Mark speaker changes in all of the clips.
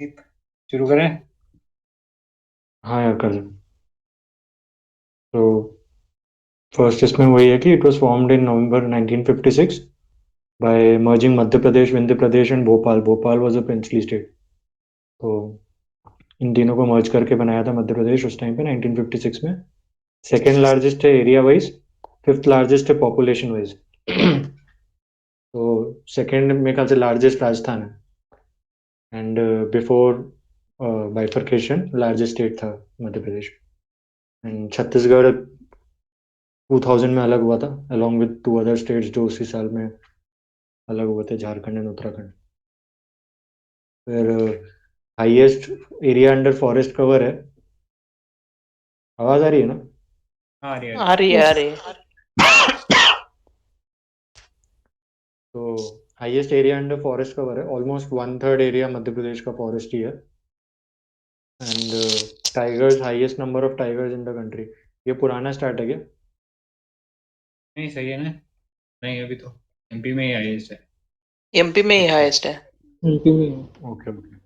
Speaker 1: शुरू करें।
Speaker 2: हाँ यार कर। तो फर्स्ट इसमें वही है कि it was formed in November 1956 by merging Madhya Pradesh, Vindhya Pradesh and Bhopal. Bhopal was a princely state. तो इन तीनों को मर्ज करके बनाया था मध्य प्रदेश उस टाइम पे 1956 में। सेकेंड लार्जेस्ट है एरिया वाइज, फिफ्थ लार्जेस्ट है पॉपुलेशन वाइज। तो सेकेंड मेरे ख्याल से लार्जेस्ट राजस्थान है। And before bifurcation largest state था मध्य प्रदेश। एंड छत्तीसगढ़ 2000 में अलग हुआ था along with two other states जो उसी साल में अलग हुए थे, झारखंड एंड उत्तराखंड। फिर highest area under forest cover है। आवाज आ रही है ना?
Speaker 1: हाँ, अरे
Speaker 3: आ रही है आ
Speaker 4: यस।
Speaker 3: रही है।
Speaker 2: तो highest area under forest cover है, almost one third area Madhya Pradesh का फॉरेस्ट ही है। And tigers, highest number of tigers in the country. ये पुराना स्टार्ट है क्या?
Speaker 1: नहीं, सही है ना। नहीं, अभी तो एमपी में ही आई है इससे।
Speaker 3: एमपी में ही
Speaker 2: अच्छा,
Speaker 3: हाईएस्ट है।
Speaker 4: एमपी में है।
Speaker 2: Okay okay.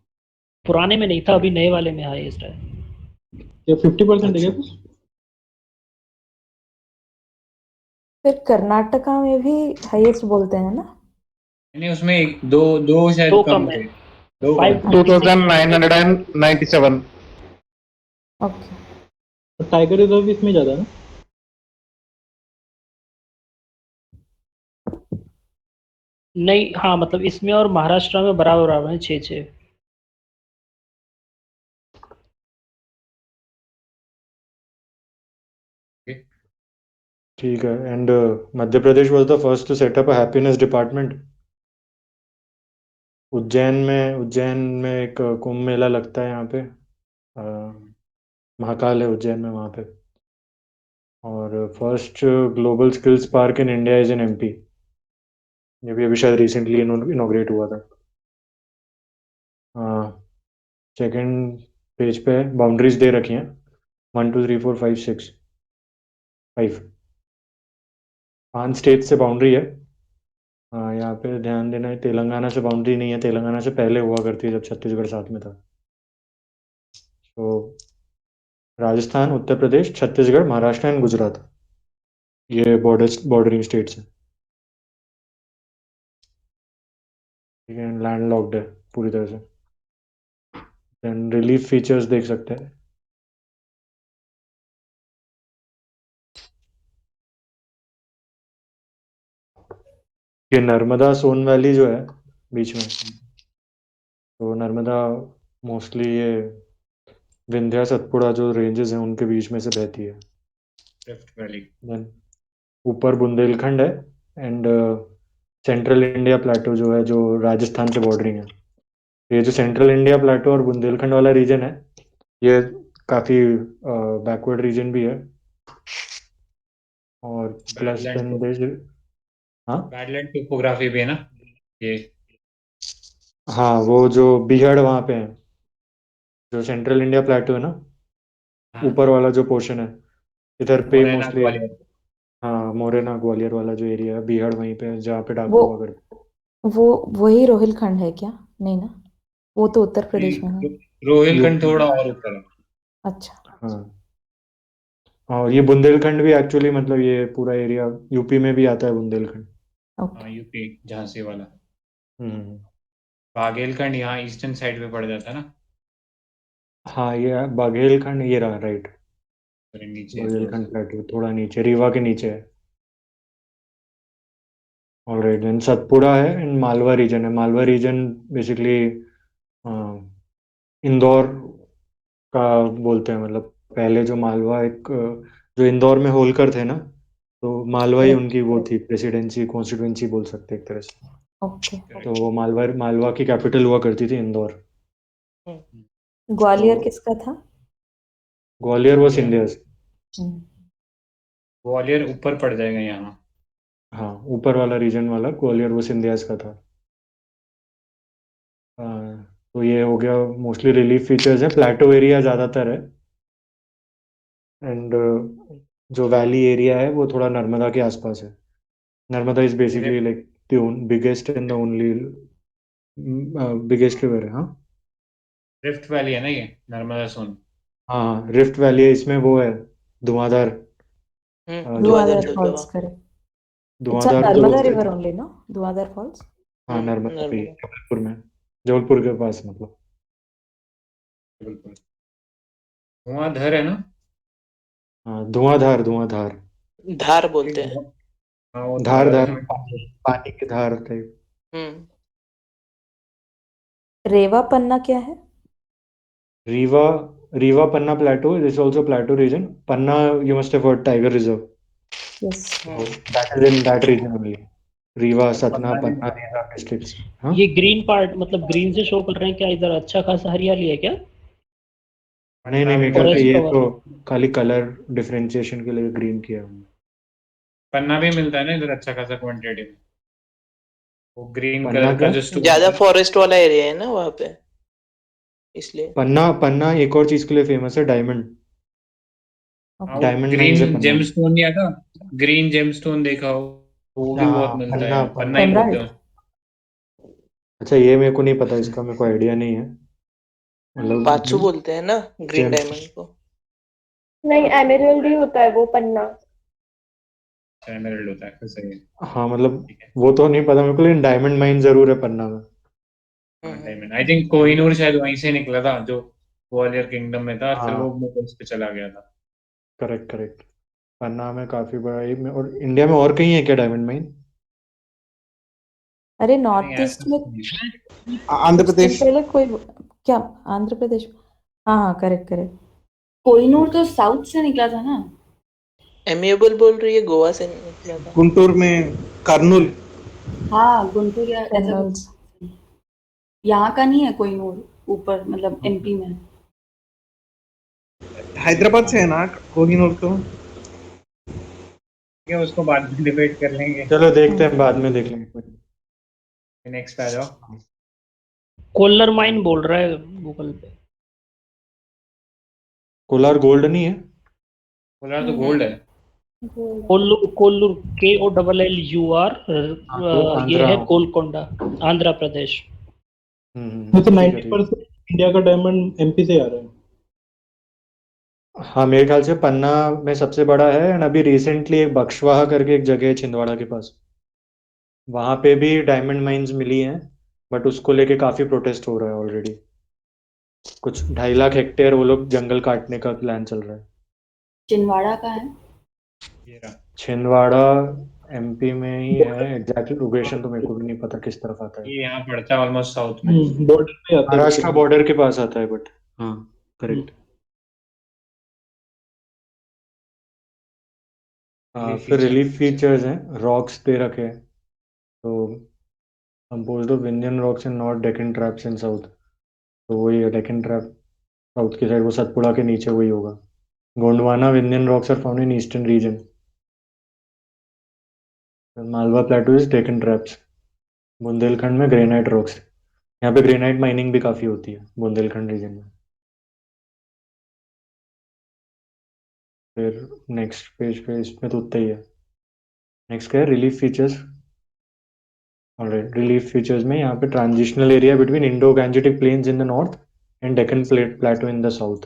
Speaker 4: पुराने में नहीं था, अभी नए वाले में हाईएस्ट है। ये 50% है क्या
Speaker 2: अच्छा,
Speaker 4: कुछ?
Speaker 5: फिर कर्नाटका में भी हाईएस्ट बोलते हैं ना।
Speaker 1: नहीं, उसमें दो दो शायद
Speaker 4: दो
Speaker 1: कम
Speaker 4: कम है,
Speaker 1: थे। दो कम थे।
Speaker 6: 2997।
Speaker 5: ओके।
Speaker 4: तो टाइगर रिजर्व भी इसमें ज़्यादा है ना? नहीं, हाँ मतलब इसमें और महाराष्ट्र में बराबर बराबर है, 6-6।
Speaker 2: ठीक है। And Madhya Pradesh was the first to set up a happiness department. Ujjain में एक कुंभ मेला लगता है यहाँ पे। महाकाल है उज्जैन में वहाँ पे। और first global skills park in India is in MP. ये भी अभी शायद रिसेंटली इनॉग्रेट हुआ था। सेकंड पेज पे बाउंड्रीज दे रखी हैं, 1 2 3 4 5 6, 5, 5 स्टेट से बाउंड्री है। यहाँ पे ध्यान देना है, तेलंगाना से बाउंड्री नहीं है, तेलंगाना से पहले हुआ करती है जब छत्तीसगढ़ साथ में था। तो राजस्थान, उत्तर प्रदेश, छत्तीसगढ़, महाराष्ट्र एंड गुजरात, ये बॉर्डरिंग स्टेट्स हैं। ठीक है, लैंड लॉक्ड है पूरी तरह से। देन रिलीफ फीचर्स देख सकते हैं। ये नर्मदा सोन वैली जो है बीच में, तो नर्मदा मोस्टली ये विंध्या सतपुड़ा जो रेंजेस हैं उनके बीच में से बहती है।
Speaker 1: Rift valley.
Speaker 2: देन ऊपर बुंदेलखंड है। एंड सेंट्रल इंडिया प्लेटो जो है जो राजस्थान से बॉर्डरिंग है। ये जो सेंट्रल इंडिया प्लेटो और बुंदेलखंड वाला रीजन है, ये काफ़ी बैकवर्ड रीजन भी है। और प्लस
Speaker 1: बैडलैंड
Speaker 2: देन देश। हाँ।
Speaker 1: बैडलैंड टोपोग्राफी भी है ना ये।
Speaker 2: हाँ, वो जो बीहड़ वहाँ पे है, जो सेंट्रल इंडिया प्लेटो है ना,
Speaker 1: हाँ,
Speaker 2: ऊपर वाला जो पोर्शन है, इधर पे
Speaker 1: मोरेना
Speaker 2: मोस्टली।
Speaker 1: ग्वालियर।
Speaker 2: हाँ, मोरेना ग्वालियर वाला जो एरिया है, बीहड़ वहीं पे है, जहाँ पे
Speaker 5: वो
Speaker 2: डाकू हुआ करते।
Speaker 5: वो वही रोहिलखंड है क्या? नहीं ना, वो तो उत्तर प्रदेश में है।
Speaker 1: नहीं, रोहिलखंड
Speaker 2: यूपी।
Speaker 1: थोड़ा और ऊपर है।
Speaker 5: अच्छा।
Speaker 2: हाँ। और ये बुंदेलखंड भी एक्चुअली मतलब ये पूरा एरिया यूपी में भी आता है बुंदेलखंड।
Speaker 5: ओके।
Speaker 1: हाँ, यूपी झांसी वाला।
Speaker 2: हम्म।
Speaker 1: बागेलखंड यहाँ ईस्टर्न साइड पे पड़ जाता है ना।
Speaker 2: हाँ, ये बाघेलखंड ये रहा, राइट।
Speaker 1: थोड़े नीचे है थोड़ा
Speaker 2: बाघेलखंड
Speaker 1: सा।
Speaker 2: प्लेटो थोड़ा नीचे, रीवा के नीचे है। ऑलराइट, देन सतपुड़ा है एंड मालवा रीजन है। मालवा रीजन बेसिकली इंदौर का बोलते हैं, मतलब पहले जो मालवा एक जो इंदौर में होलकर थे ना, तो मालवा ही
Speaker 5: करेक्ट।
Speaker 2: उनकी वो थी, प्रेसिडेंसी कॉन्स्टिट्यूंसी बोल सकते हैं एक तरह से।
Speaker 5: ओके।
Speaker 2: तो
Speaker 1: करेक्ट।
Speaker 2: वो मालवा की कैपिटल हुआ करती थी इंदौर। तो
Speaker 5: ग्वालियर किसका था?
Speaker 2: ग्वालियर वो सिंधिया।
Speaker 5: हम्म।
Speaker 1: ग्वालियर ऊपर पड़ जाएगा यहाँ।
Speaker 2: हाँ, ऊपर वाला रीजन वाला ग्वालियर वो सिंधियास का था। तो ये हो गया, मोस्टली रिलीफ फीचर्स है, प्लेटो एरिया ज़्यादातर है। एंड जो वैली एरिया है वो थोड़ा नर्मदा के आसपास है। नर्मदा इज
Speaker 1: मेरे
Speaker 2: basically like the biggest and the only biggest river है। हाँ।
Speaker 1: रिफ्ट वैली है ना ये, नर्मदा सोन।
Speaker 2: हाँ रिफ्ट वैली है, इसमें वो है धुआंधार। जो
Speaker 5: Duadar
Speaker 2: जो
Speaker 5: Falls, correct. It's on
Speaker 2: धुआंधार तो
Speaker 5: Narmada River only, no? Duadar Falls.
Speaker 2: हाँ नर्मदा पे ही है,
Speaker 3: नर्मदा।
Speaker 2: जबलपुर में, जबलपुर के पास मतलब।
Speaker 1: बिल्कुल। धुआंधर है ना।
Speaker 2: हाँ धुआंधार, धुआंधार,
Speaker 3: धार बोलते हैं।
Speaker 1: हाँ वो
Speaker 2: धार
Speaker 1: धुआंधार
Speaker 2: धार,
Speaker 1: में।
Speaker 2: पानी पानी की धार टाइप।
Speaker 3: हम्म
Speaker 5: रेवा पन्ना क्या है?
Speaker 2: रीवा, रीवा पन्ना plateau, this is also plateau region. Panna, you must have heard Tiger Reserve.
Speaker 5: Yes.
Speaker 2: So that is in that region only. Rewa,
Speaker 1: और
Speaker 2: सतना,
Speaker 1: पन्ना भी
Speaker 2: पन्ना, रीवा districts. हाँ
Speaker 4: ये ग्रीन पार्ट मतलब ग्रीन से शो कर रहे हैं क्या, इधर अच्छा खासा हरियाली है क्या?
Speaker 2: नहीं नहीं,
Speaker 1: पन्ना भी
Speaker 2: मेरे ख्याल से
Speaker 4: फॉरेस्ट
Speaker 2: ये
Speaker 4: कवर
Speaker 2: तो
Speaker 4: है।
Speaker 2: खाली कलर डिफरेंशिएशन के लिए ग्रीन किया है उन्होंने।
Speaker 1: पन्ना भी मिलता है ना इधर अच्छा खासा क्वांटिटी में। वो ग्रीन
Speaker 2: पन्ना
Speaker 1: कलर का
Speaker 2: क्या?
Speaker 1: जो स्टोन
Speaker 3: ज्यादा
Speaker 1: होता है।
Speaker 3: फॉरेस्ट वाला एरिया है ना वहाँ पे, इसलिए।
Speaker 2: पन्ना, पन्ना एक और चीज के लिए फेमस है, डायमंड।
Speaker 1: हाँ
Speaker 5: Okay.
Speaker 1: वो
Speaker 2: डायमंड माइंस है
Speaker 1: ग्रीन
Speaker 2: पन्ना में।
Speaker 1: जेमस्टोन नहीं आता, ग्रीन जेमस्टोन देखा हो, वो भी बहुत
Speaker 2: हाँ
Speaker 1: मिलता है
Speaker 2: पन्ना,
Speaker 1: यहाँ, पन्ना ही
Speaker 2: पन्ना।
Speaker 1: बोलते
Speaker 5: Emerald.
Speaker 1: हैं।
Speaker 2: अच्छा ये मेरे को नहीं पता, इसका मेरे को आइडिया नहीं है
Speaker 3: पाचू
Speaker 2: मतलब।
Speaker 3: बोलते हैं ना ग्रीन
Speaker 2: जेम
Speaker 3: डायमंड को।
Speaker 7: नहीं, एमेरल्ड ही होता है वो पन्ना।
Speaker 1: एमराल्ड होता है, फिर सही है।
Speaker 2: हाँ मतलब
Speaker 1: ठीक है।
Speaker 2: वो तो नहीं पता मेरे को, लेकिन डायमंड माइन जरूर है पन्ना में।
Speaker 1: हाँ
Speaker 3: हम्म
Speaker 1: डायमंड, आई थिंक कोहिनूर शायद वहीं से निकला था, जो ग्वालियर किंगडम में था, फिर
Speaker 2: हाँ
Speaker 1: वो मुगल्स पे चला गया था।
Speaker 2: Correct correct. पन्ना में काफी बड़ा और इंडिया में और कहीं है क्या डायमंड माइन?
Speaker 5: अरे
Speaker 1: नहीं
Speaker 5: नॉर्थ ईस्ट
Speaker 1: ऐसा
Speaker 5: में
Speaker 1: नहीं है।
Speaker 6: आंध्र
Speaker 5: कुछ दिन
Speaker 6: प्रदेश।
Speaker 5: पहले कोई, क्या, आंध्र प्रदेश? हाँ हाँ, करेक्ट करेक्ट।
Speaker 8: कोहिनूर तो साउथ से निकला था ना।
Speaker 3: एमिएबल बोल रही है गोवा से निकला था।
Speaker 6: गुंटूर में कर्नूल।
Speaker 8: हाँ, गुंटूर या ऐसा
Speaker 5: Kernels.
Speaker 8: कुछ। यहाँ का नहीं है कोहिनूर, ऊपर मतलब एमपी में।
Speaker 6: हैदराबाद से है ना कोहिनूर तो।
Speaker 1: ठीक है, उसको बाद में डिबेट कर लेंगे।
Speaker 2: चलो देखते हैं, बाद में देख लेंगे।
Speaker 1: नेक्स्ट आ जाओ।
Speaker 4: कोल्लर माइन बोल रहा है गूगल पे।
Speaker 2: कोलार गोल्ड नहीं है?
Speaker 1: कोलार तो गोल्ड है।
Speaker 4: कोल्लूर, कोल्लूर KOLLUR,
Speaker 2: हाँ तो
Speaker 4: ये
Speaker 2: आंध्रा
Speaker 4: है
Speaker 2: होगा।
Speaker 4: गोलकोंडा, आंध्र प्रदेश।
Speaker 9: वैसे
Speaker 2: ठीक है ठीक
Speaker 9: 90% इंडिया का डायमंड एमपी से आ रहा है।
Speaker 2: है। हाँ मेरे ख्याल से पन्ना में सबसे बड़ा है, एंड अभी रिसेंटली एक बक्सवाहा करके एक जगह है छिंदवाड़ा के पास, वहां पे भी डायमंड माइंस मिली हैं, बट उसको लेके काफी प्रोटेस्ट हो रहा है ऑलरेडी। कुछ 2.5 लाख हेक्टेयर वो लोग जंगल काटने का प्लान चल रहा है।
Speaker 8: चिंदवाड़ा का है।
Speaker 1: ये रहा।
Speaker 2: छिंदवाड़ा एमपी में ही है, एग्जैक्ट लोकेशन तो मेरे को भी नहीं पता किस तरफ आता है।
Speaker 1: ये यहाँ पड़ता है ऑलमोस्ट साउथ में।
Speaker 9: बॉर्डर पे आता है
Speaker 2: महाराष्ट्र
Speaker 9: लेकिन।
Speaker 2: बॉर्डर के पास आता है, बट हाँ करेक्ट। हाँ
Speaker 1: रिलीफ
Speaker 2: फिर
Speaker 1: फीचर।
Speaker 2: रिलीफ फीचर्स हैं, रॉक्स दे रखे हैं, तो composed of Vindhyan rocks and north Deccan traps in south. तो वही है डेक्कन ट्रैप, साउथ की साइड, वो सतपुड़ा के नीचे वही होगा। Gondwana Vindhyan rocks are found in eastern region, Malwa plateau is Deccan traps. Bundelkhand में ग्रेनाइट रॉक्स, यहाँ पे ग्रेनाइट माइनिंग भी काफी होती है बुंदेलखंड रीजन में। फिर नेक्स्ट पेज पे इसमें तो उतना ही है। नेक्स्ट क्या है, relief features. Alright, relief features में यहाँ पे transitional area between Indo Gangetic plains in the north and Deccan plateau in the south.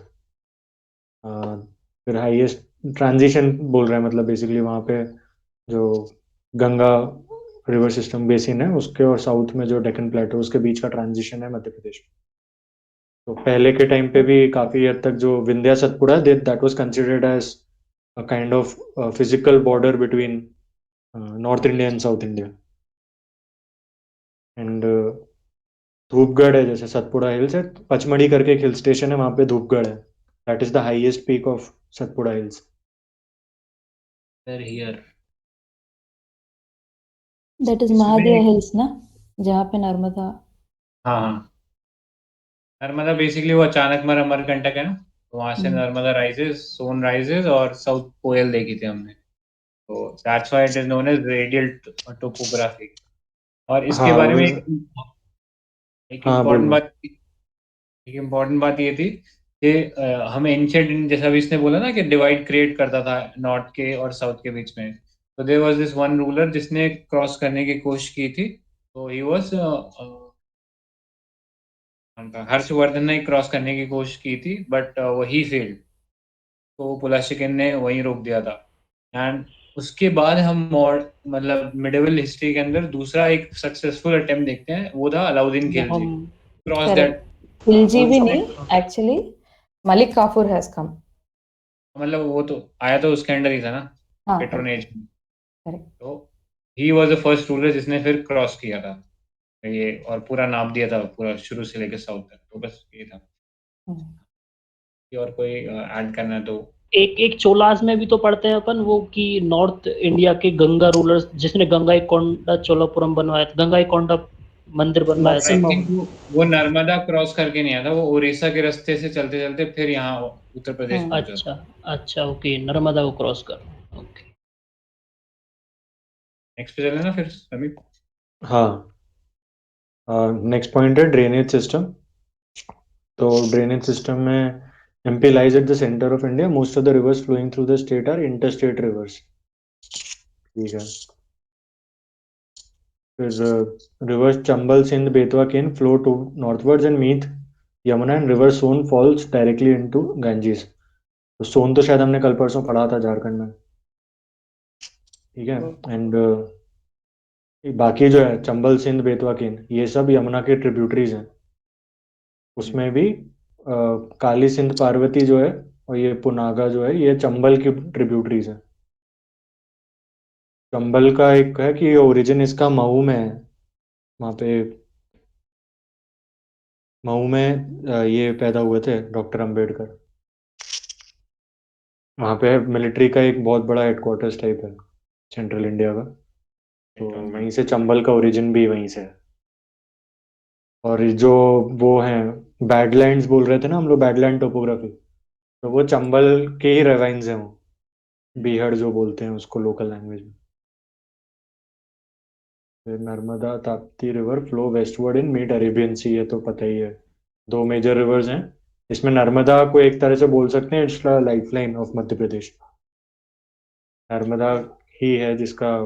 Speaker 2: फिर हाईएस्ट ट्रांजिशन बोल रहे हैं, मतलब बेसिकली वहाँ पे जो गंगा रिवर सिस्टम बेसिन है उसके और साउथ में जो डेक्कन प्लेटो उसके बीच का ट्रांजिशन है मध्य प्रदेश में। तो पहले के टाइम पे भी काफी हद तक जो Vindhya Satpura that was considered as a kind of physical border between north India and south India. And Dhupgarh है, जैसे सतपुड़ा हिल्स है, पचमढ़ी करके एक हिल स्टेशन है वहां पे धूपगढ़ है, that is the highest peak of Satpura hills.
Speaker 1: Here
Speaker 5: That is
Speaker 1: इसमें।
Speaker 5: Mahadev Hills ना, जहाँ पे नर्मदा।
Speaker 1: हाँ हाँ, नर्मदा बेसिकली वो अचानक मर अमरकंटक है ना, तो वहां से नर्मदा राइजेस, सोन राइजेस, और साउथ कोयल देखी थी हमने, तो that's why it is known as radial topography. और इसके
Speaker 2: हाँ
Speaker 1: बारे में
Speaker 2: वो-
Speaker 1: एक
Speaker 2: हाँ बोल
Speaker 1: इम्पोर्टेंट
Speaker 2: लो।
Speaker 1: बात एक इम्पोर्टेंट बात ये थी कि हम एंशियंट, जैसा अभी इसने बोला ना कि डिवाइड क्रिएट करता था नॉर्थ के और साउथ के बीच में, तो there was this one ruler जिसने क्रॉस करने की कोशिश की थी, तो ही वाज हर्षवर्धन ने क्रॉस करने की कोशिश की थी बट वही फेल्ड, तो पुलाशिकिन ने वहीं रोक दिया था। एंड उसके बाद हम मतलब मिडिवल हिस्ट्री के अंदर दूसरा एक सक्सेसफुल अटेम्प्ट देखते हैं, वो था अलाउद्दीन
Speaker 4: वो
Speaker 1: खिलजी
Speaker 4: हम
Speaker 1: क्रॉस दैट।
Speaker 5: करेक्ट, खिलजी भी
Speaker 1: उसने
Speaker 5: नहीं actually, Malik Kafur has come.
Speaker 1: मतलब वो तो आया तो उसके अंडर ही था ना,
Speaker 5: हाँ
Speaker 1: पेट्रोनेज
Speaker 5: करेक्ट
Speaker 1: में।
Speaker 5: करेक्ट।
Speaker 1: तो he was the first ruler जिसने फिर क्रॉस किया था ये, और पूरा नाप दिया था पूरा शुरू से लेकर साउथ तक। तो बस ये था। कि और कोई ऐड करना है तो
Speaker 4: एक एक चोलास में भी तो पढ़ते हैं अपन वो कि नॉर्थ इंडिया के गंगा रूलर्स, जिसने गंगाईकोंडा चोलापुरम बनवाया था, गंगाईकोंडा मंदिर बनवाया था।
Speaker 1: आई
Speaker 6: नरसिम्हा।
Speaker 1: थिंक वो नर्मदा क्रॉस करके नहीं आया था, वो उड़ीसा के रास्ते से चलते चलते फिर यहाँ उत्तर प्रदेश पहुंचा था।
Speaker 4: अच्छा अच्छा, ओके, नर्मदा को क्रॉस कर, ओके।
Speaker 1: नेक्स्ट पे चले ना फिर अभी।
Speaker 2: हाँ, नेक्स्ट पॉइंट है ड्रेनेज सिस्टम। तो ड्रेनेज सिस्टम में MP lies at the centre of India, most of the rivers flowing through the state are inter state rivers. ठीक है। फिर rivers Chambal Sindh Betwa Ken flow to northwards and meet Yamuna, and river Son falls directly into Ganges. तो सोन तो शायद हमने कल परसों पढ़ा था झारखंड में। ठीक है। एंड बाकी जो है चंबल सिंध बेतवा केन, ये सब यमुना के ट्रिब्यूटरीज हैं। उसमें भी काली सिंध पार्वती जो है और ये पुनागा जो है, ये चंबल की ट्रिब्यूटरीज हैं। चंबल का एक है कि ओरिजिन इसका मऊ में है। वहाँ पे मऊ में ये पैदा हुए थे डॉक्टर अंबेडकर। वहाँ पे मिलिट्री का एक बहुत बड़ा हेडक्वार्टर्स टाइप है सेंट्रल इंडिया का। तो वहीं से चंबल का ओरिजिन भी वहीं से है। और ये जो वो हैं बैडलैंड्स बोल रहे थे ना हम लोग, बैडलैंड टोपोग्राफी, तो वो चंबल के ही रेवाइंस हैं वो, बीहड़ जो बोलते हैं उसको लोकल लैंग्वेज में। फिर Narmada Tapti river flow westward in mid Arabian sea, ये तो पता ही है। दो मेजर रिवर्स हैं इसमें। नर्मदा को एक तरह से बोल सकते हैं it's the lifeline of Madhya प्रदेश। नर्मदा ही है जिसका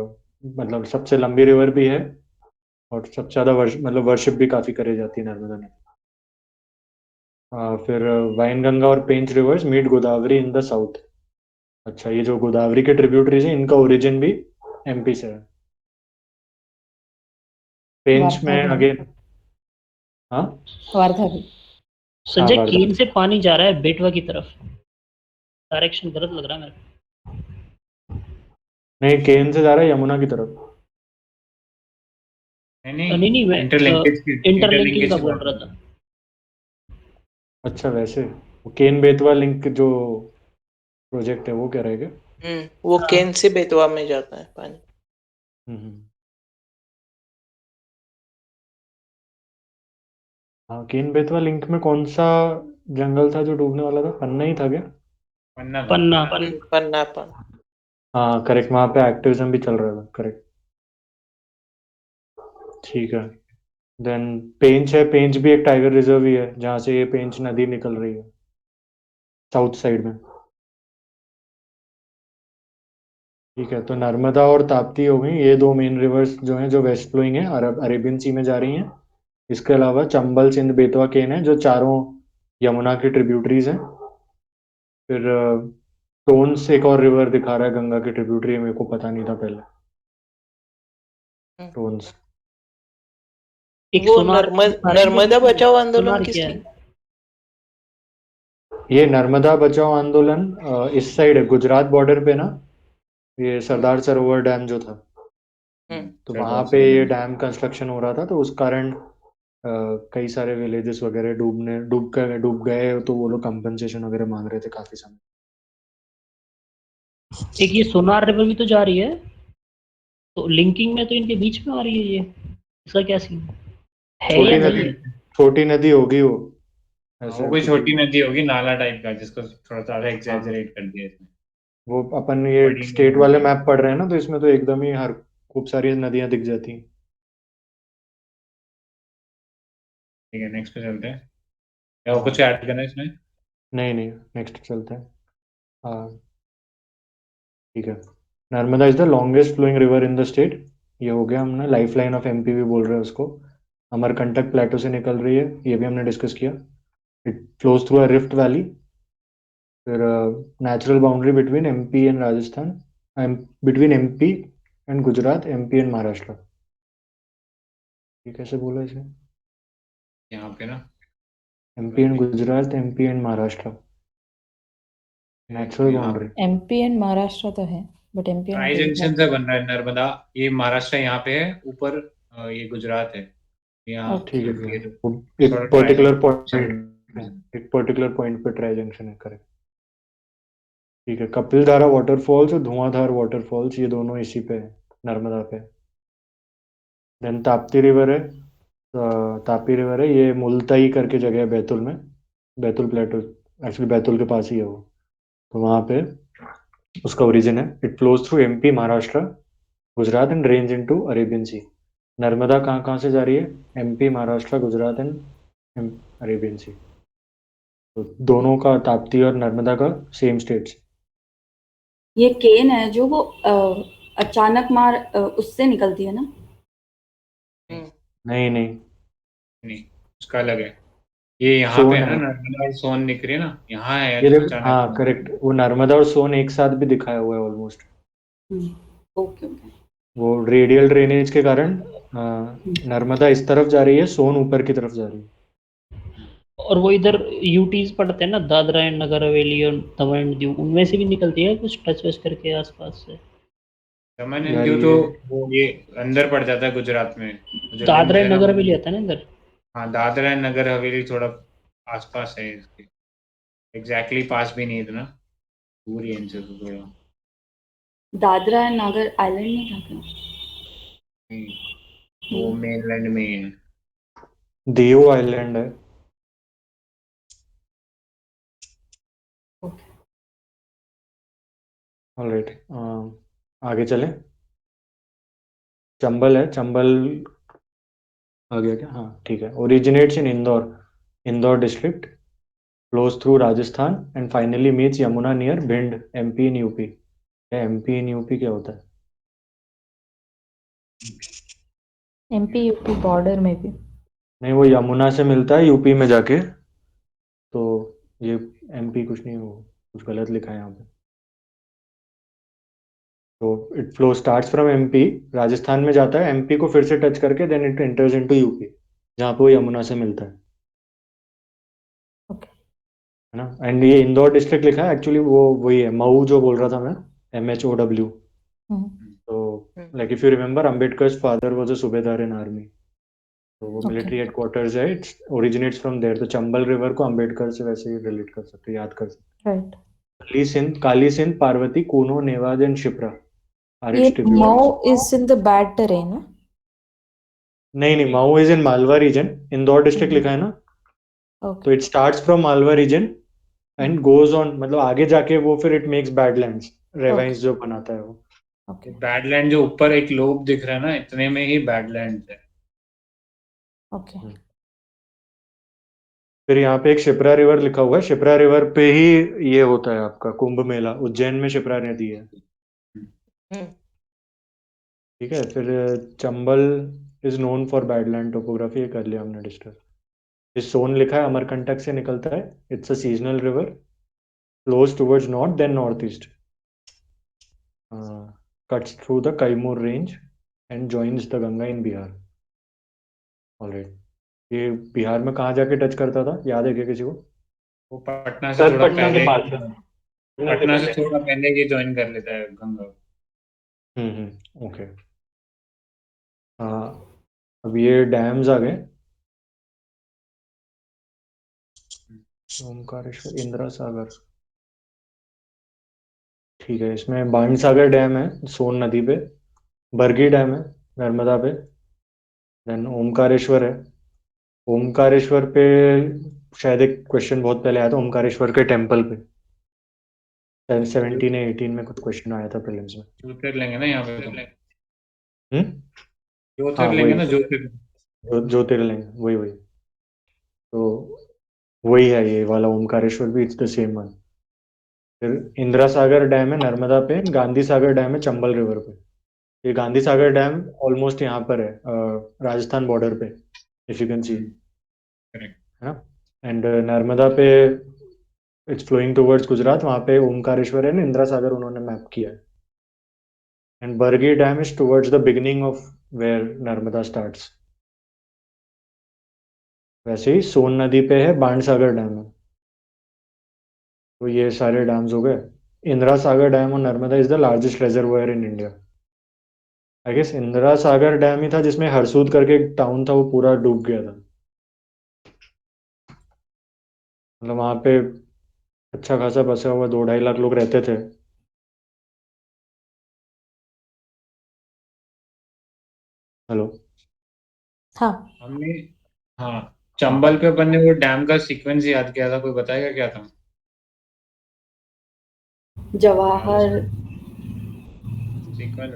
Speaker 2: मतलब सबसे लंबी रिवर भी है, और सबसे ज्यादा मतलब वर्शिप भी काफी करी जाती है नर्मदा में। फिर वाइनगंगा और Pench rivers meet Godavari in the south. अच्छा, ये जो गोदावरी के ट्रिब्यूटरीज हैं इनका ओरिजिन भी एमपी से है। पेंच
Speaker 5: वर्धा
Speaker 2: में
Speaker 5: भी है,
Speaker 2: अगेन। हाँ
Speaker 5: वर्धा भी।
Speaker 2: हाँ,
Speaker 4: संजय,
Speaker 2: वारदा।
Speaker 4: केन से पानी जा रहा है बेटवा की तरफ, डायरेक्शन गलत लग रहा है मेरे
Speaker 2: नहीं, केन से जा रहा है यमुना की तरफ।
Speaker 1: नहीं
Speaker 4: को। नहीं नहीं, मैं
Speaker 1: इंटरलिंकेज की
Speaker 4: इंटरलिंकिंग
Speaker 1: इंटरलिंकेज
Speaker 4: का
Speaker 1: की
Speaker 4: बोल
Speaker 1: बात
Speaker 4: रहा
Speaker 1: कर रहा
Speaker 4: था।
Speaker 2: अच्छा, वैसे वो केन बेतवा लिंक जो प्रोजेक्ट है वो कह रहे हैं क्या?
Speaker 3: वो
Speaker 4: हाँ,
Speaker 3: केन से बेतवा में जाता है पानी।
Speaker 2: हम्म। हाँ, केन बेतवा लिंक में कौन सा जंगल था जो डूबने वाला था? पन्ना ही था क्या?
Speaker 1: पन्ना था।
Speaker 4: पन्ना।
Speaker 3: पन्ना पन।
Speaker 2: हाँ करेक्ट, वहाँ पे एक्टिविज्म भी चल रहा था, करेक्ट। ठीक है। देन पेंच है, पेंच भी एक टाइगर रिजर्व ही है जहाँ से ये पेंच नदी निकल रही है साउथ साइड में। ठीक है, तो नर्मदा और ताप्ती हो गई ये दो मेन रिवर्स जो हैं, जो वेस्ट फ्लोइंग है, अरेबियन सी में जा रही हैं। इसके अलावा चंबल सिंध बेतवा केन है जो चारों यमुना की ट्रिब्यूटरीज हैं। फिर टोन्स एक और रिवर दिखा रहा है गंगा की ट्रिब्यूटरी, मेरे को पता नहीं था पहले। टोन्स।
Speaker 4: एक
Speaker 3: वो
Speaker 4: सोनार,
Speaker 3: नर्मदा बचाओ आंदोलन
Speaker 4: सोनार क्या
Speaker 3: किसकी?
Speaker 4: है?
Speaker 2: ये नर्मदा बचाओ आंदोलन इस साइड है, गुजरात बॉर्डर पे ना, ये सरदार सरोवर डैम जो था, तो वहां पे ये डैम कंस्ट्रक्शन हो रहा था, तो उस कारण कई सारे विलेजेस वगैरह डूब गए, तो वो लोग कंपनसेशन वगैरह मांग रहे थे काफी समय।
Speaker 4: एक ये सोनार रिवर भी तो जा रही है, तो लिंकिंग में तो इनके बीच में आ रही है ये, इसका क्या सीन है या
Speaker 2: छोटी
Speaker 4: नहीं
Speaker 2: नदी,
Speaker 4: है?
Speaker 2: छोटी नदी होगी वो,
Speaker 1: वो
Speaker 2: ऐसा
Speaker 1: कोई
Speaker 2: कुछ
Speaker 1: छोटी
Speaker 2: होगा।
Speaker 1: नदी होगी नाला टाइप का, जिसको थोड़ा सा
Speaker 2: हाँ,
Speaker 1: एग्जैजरेट कर दिया इसमें।
Speaker 2: वो अपन ये
Speaker 1: बड़ी
Speaker 2: स्टेट
Speaker 1: नदी
Speaker 2: वाले
Speaker 1: है।
Speaker 2: मैप पढ़ रहे हैं ना, तो इसमें तो एकदम ही हर खूब सारी नदियां दिख जाती हैं।
Speaker 1: ठीक है, नेक्स्ट पे चलते हैं। क्या वो
Speaker 2: हाँ,
Speaker 1: कुछ ऐड करना है इसमें?
Speaker 2: नहीं नहीं, नेक्स्ट चलते हैं। हाँ ठीक है। Narmada is the longest flowing river in the state, ये हो गया, हमने लाइफ लाइन ऑफ एमपी भी बोल रहे हैं उसको। अमरकंटक प्लेटो से निकल रही है, ये भी हमने डिस्कस किया। It flows through a rift valley. फिर natural boundary between MP and Rajasthan, between MP and Gujarat, MP and Maharashtra. ये कैसे बोला इसे?
Speaker 1: यहाँ पे ना
Speaker 2: MP and Gujarat, MP and Maharashtra, natural
Speaker 1: यहाँ
Speaker 2: बाउंड्री।
Speaker 5: एमपी एंड महाराष्ट्र तो है, but MP
Speaker 1: tri
Speaker 5: and
Speaker 1: junction
Speaker 5: Gujarat.
Speaker 1: से बन रहा है नर्मदा। ये महाराष्ट्र यहाँ पे है ऊपर, ये गुजरात है यहाँ।
Speaker 5: ओके।
Speaker 2: ठीक है,
Speaker 1: ये
Speaker 2: वो
Speaker 1: थोड़ा
Speaker 2: एक पर्टिकुलर
Speaker 1: ट्राई
Speaker 2: पॉइंट, एक पर्टिकुलर पॉइंट पे ट्राई जंक्शन है, करेक्ट। ठीक है, कपिलधारा वाटरफॉल्स और धुआंधार वाटरफॉल्स, ये दोनों इसी पे है, नर्मदा पे। देन ताप्ती रिवर है, तापी रिवर है, ये मुल्ताई करके जगह है बैतुल में, बैतुल प्लेटो, एक्चुअली बैतुल के पास ही है वो। तो वहाँ पे उसका ओरिजिन है। It flows through MP, Maharashtra, Gujarat and drains into Arabian sea. Narmada कहाँ कहाँ से जा रही है? MP, Maharashtra, Gujarat and Arabian sea. तो दोनों का, ताप्ती और नर्मदा का, सेम स्टेट्स।
Speaker 8: ये केन है जो वो अचानक मार उससे निकलती है ना?
Speaker 2: नहीं नहीं,
Speaker 1: नहीं, उसका अलग है। ये यहाँ पे
Speaker 2: सोन
Speaker 1: है ना,
Speaker 2: है
Speaker 1: नर्मदा और सोन निकल रही है ना, यहाँ है
Speaker 2: ये, देखो,
Speaker 1: अचानक।
Speaker 2: हाँ करेक्ट, वो नर्मदा और सोन एक साथ भी दिखाया हुआ है ऑलमोस्ट।
Speaker 8: Okay okay.
Speaker 2: वो रेडियल ड्रेनेज के कारण नर्मदा इस तरफ जा रही है, सोन ऊपर की तरफ जा रही है।
Speaker 4: और वो इधर यूटीज पड़ते हैं ना, दादरा एंड नगर हवेली और दमन एंड दीव, उनमें से भी निकलती है कुछ टच वच करके आसपास से।
Speaker 1: दमन एंड
Speaker 2: यार
Speaker 1: दीव तो
Speaker 2: ये
Speaker 1: वो ये अंदर पड़ जाता है गुजरात में। जो
Speaker 4: दादरा
Speaker 1: लिम्स है
Speaker 4: एंड
Speaker 1: ना
Speaker 4: नगर
Speaker 1: वो,
Speaker 4: हवेली आता है ना इधर।
Speaker 1: हाँ दादरा एंड नगर हवेली थोड़ा आसपास है इसके। एग्जैक्टली पास भी नहीं है इतना, दूर ही है इनसे तो थोड़ा।
Speaker 8: दादरा एंड नागर आइलैंड में जाते हैं।
Speaker 1: नहीं, वो मेनलैंड में ही है।
Speaker 2: दीव आइलैंड है।
Speaker 8: ओके।
Speaker 2: ऑलराइट, आगे चलें। चंबल है, चंबल आ गया क्या? हाँ ठीक है। Originates in Indore, Indore district, flows through Rajasthan and finally meets Yamuna near Bhind, MP in UP. MP in UP क्या होता है?
Speaker 5: एमपी यूपी बॉर्डर में भी।
Speaker 2: नहीं, वो यमुना से मिलता है यूपी में जाके, तो ये एमपी कुछ नहीं, वो कुछ गलत लिखा है यहाँ पे। तो it flow starts from MP, Rajasthan में जाता है, एमपी को फिर से टच करके then it enters into UP, जहाँ पे वो यमुना से मिलता है।
Speaker 5: ओके।
Speaker 2: है ना? एंड ये इंदौर डिस्ट्रिक्ट लिखा है, एक्चुअली वो वही है, मऊ जो बोल रहा था मैं, MHOW। तो like if you remember, Ambedkar father was a सूबेदार इन आर्मी, तो वो
Speaker 5: ओके।
Speaker 2: मिलिट्री हेडक्वार्टर्स है, इट्स ओरिजिनेट्स फ्रॉम देयर। तो चंबल रिवर को अम्बेडकर से वैसे ही रिलेट कर सकते हैं, याद कर सकते
Speaker 5: राइट।
Speaker 2: हैं। काली सिंध, पार्वती, कूनो, नेवाज एंड शिप्रा आर
Speaker 5: ये
Speaker 2: its tributaries.
Speaker 5: Mhow is in the bad terrain ना?
Speaker 2: नहीं नहीं, Mhow is in Malwa region, Indore district लिखा है ना। तो
Speaker 5: okay.
Speaker 2: It starts from Malwa region and goes on, मतलब आगे जाके वो फिर इट मेक्स बैडलैंड्स, रेवाइंस जो बनाता है वो।
Speaker 5: ओके।
Speaker 1: बैडलैंड जो ऊपर एक लोब दिख रहा है ना, इतने में ही बैडलैंड है।
Speaker 5: ओके।
Speaker 2: फिर यहाँ पे एक शिप्रा रिवर लिखा हुआ है, शिप्रा रिवर पे ही ये होता है आपका कुंभ मेला, उज्जैन में शिप्रा नदी है। ठीक है। फिर Chambal is known for badland topography, ये कर लिया हमने डिस्कस। इस सोन लिखा है, अमरकंटक से निकलता है, it's a seasonal river, flows towards north then north east, cuts through the Kaimur range and joins the Ganga in Bihar. Alright, ये बिहार में कहाँ जाके टच करता था, याद है क्या किसी को?
Speaker 1: वो पटना से
Speaker 9: सर
Speaker 1: थोड़ा
Speaker 9: पटना के
Speaker 1: पहले,
Speaker 9: पास है।
Speaker 1: पटना से थोड़ा पहले ये ज्वाइन कर लेता है गंगा।
Speaker 2: ओके। हाँ, अब ये डैम्स आ गए, ओमकारेश्वर, इंदिरा सागर। ठीक है, इसमें बाण सागर डैम है सोन नदी पे, बरगी डैम है नर्मदा पे, देन ओमकारेश्वर है। ओमकारेश्वर पे शायद एक क्वेश्चन बहुत पहले आया था, ओमकारेश्वर के टेम्पल पे 17 या 18 में कुछ क्वेश्चन आया था प्रीलिम्स में।
Speaker 1: ज्योतिर्लिंग है ना यहाँ पे तो।
Speaker 2: हम्म, हाँ
Speaker 1: ज्योतिर्लिंग
Speaker 2: वही,
Speaker 1: है ना, ज्योतिर्लिंग।
Speaker 2: ज्योतिर्लिंग, वही वही। तो वही है ये वाला ओमकारेश्वर भी, इट्स द सेम वन। फिर इंदिरा सागर डैम है नर्मदा पे, गांधी सागर डैम है चंबल रिवर पे। ये गांधी सागर डैम ऑलमोस्ट यहाँ पर है, राजस्थान बॉर्डर पे, if you can see,
Speaker 1: Correct.
Speaker 2: है ना. एंड नर्मदा पे इट्स फ्लोइंग टुवर्ड्स गुजरात, वहाँ पे ओमकारेश्वर एंड इंदिरा सागर उन्होंने मैप किया है. And Bargi dam is towards the beginning of where Narmada starts. वैसे ही सोन नदी पे है बाणसागर डैम है. तो ये सारे डैम्स हो गए. इंदिरा सागर डैम और Narmada is the largest reservoir in India. I guess Indira Sagar dam ही था जिसमें हरसूद करके एक टाउन था, वो पूरा डूब गया था. मतलब वहाँ पे अच्छा खासा बसा हुआ 2-2.5 लाख लोग रहते थे. हेलो.
Speaker 5: हाँ.
Speaker 1: हमने, हाँ, चंबल पे अपन ने वो डैम का सीक्वेंस याद किया था, कोई बताएगा क्या था?
Speaker 8: जवाहर,
Speaker 1: सीक्वेंस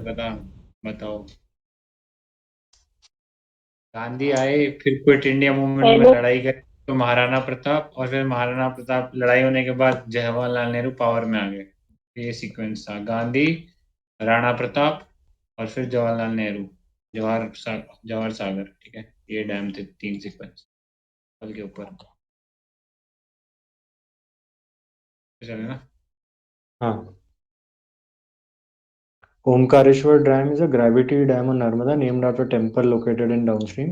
Speaker 1: बताओ. गांधी आए, फिर क्विट इंडिया मूवमेंट में
Speaker 7: पहले
Speaker 1: लड़ाई करी, तो महाराणा प्रताप, और फिर महाराणा प्रताप लड़ाई होने के बाद जवाहरलाल नेहरू पावर में आ गए. ये सीक्वेंस था, गांधी, राणा प्रताप, और फिर जवाहरलाल नेहरू, जवाहर सागर. ठीक है, ये डैम थे, 3 सीक्वेंस कल के ऊपर. चले ना.
Speaker 2: हाँ. Omkareshwar dam is a gravity dam on Narmada named after temple located in downstream.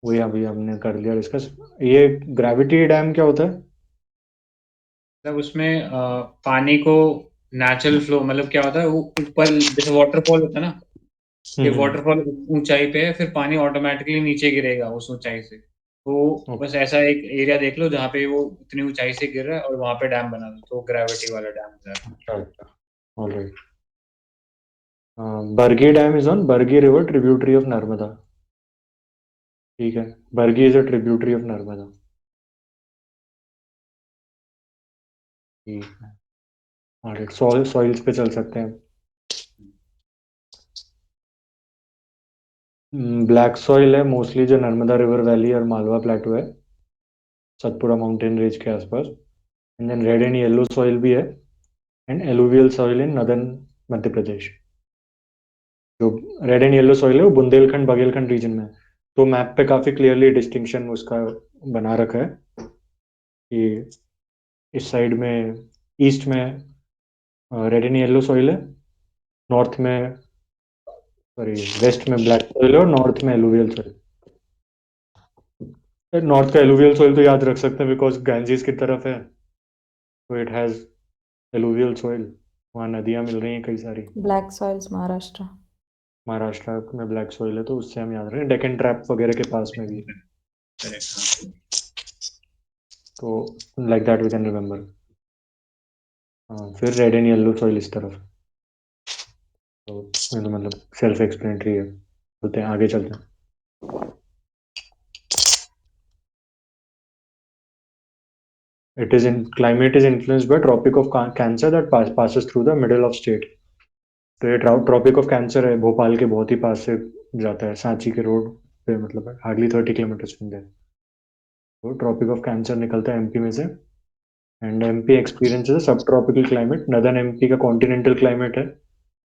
Speaker 2: वही अभी हमने कर लिया डिस्कस. ये ग्रेविटी डैम क्या होता है?
Speaker 1: मतलब उसमें पानी को नेचुरल फ्लो, मतलब क्या होता है, वो ऊपर जैसे वाटरफॉल होता है ना, कि
Speaker 2: हम्म.
Speaker 1: वाटरफॉल ऊंचाई पे है, फिर पानी ऑटोमेटिकली नीचे गिरेगा उस ऊंचाई से. तो बस ऐसा एक एरिया देख लो जहाँ पे वो इतनी ऊंचाई से गिर रहा है और वहां पे डैम बना दो, तो ग्रेविटी वाला डैम है.
Speaker 2: अच्छा. Alright. Bargi dam is on Bargi river tributary of Narmada. ठीक है. Bargi is a tributary of Narmada. ठीक है. ऑलराइट. सॉइल्स पे चल सकते हैं. ब्लैक सॉइल है मोस्टली जो नर्मदा रिवर वैली और मालवा प्लेटो है, सतपुरा माउंटेन रेंज के आसपास. And then red and yellow soil भी है, and alluvial soil in northern Madhya Pradesh. जो रेड एंड येलो सॉइल है वो बुंदेलखंड बघेलखंड रीजन में है. तो मैप पे काफी क्लियरली डिस्टिंक्शन उसका बना रखा है कि इस साइड में, ईस्ट में रेड एंड येलो सॉइल है, नॉर्थ में, सॉरी वेस्ट में ब्लैक सॉइल है, और नॉर्थ में एलुवियल सॉइल. नॉर्थ का एलुवियल सॉइल तो याद रख सकते हैं बिकॉज गैंजेस की तरफ है, तो इट हैज एलुवियल सॉइल. वहाँ नदियाँ मिल रही हैं कई सारी.
Speaker 5: Black soils Maharashtra.
Speaker 2: महाराष्ट्र में ब्लैक सॉइल है, तो उससे हम याद रखें. डेक्कन ट्रैप वगैरह के पास में भी है.
Speaker 1: करेक्ट.
Speaker 2: तो like that we can remember. फिर रेड एंड येलो सॉइल इस तरफ. तो ये तो मतलब सेल्फ एक्सप्लेनेटरी है. बोलते हैं आगे चलते हैं. It is in climate is influenced by Tropic of Cancer that passes through the middle of state. तो ये ट्रॉपिक ऑफ कैंसर है, भोपाल के बहुत ही पास से जाता है, सांची के रोड पे, मतलब हार्डली 30 किलोमीटर फ्रॉम देयर. तो ट्रॉपिक ऑफ कैंसर निकलता है एमपी में से. एंड एमपी एक्सपीरियंसेस सब ट्रॉपिकल क्लाइमेट. नदर्न एमपी का कॉन्टिनेंटल क्लाइमेट है.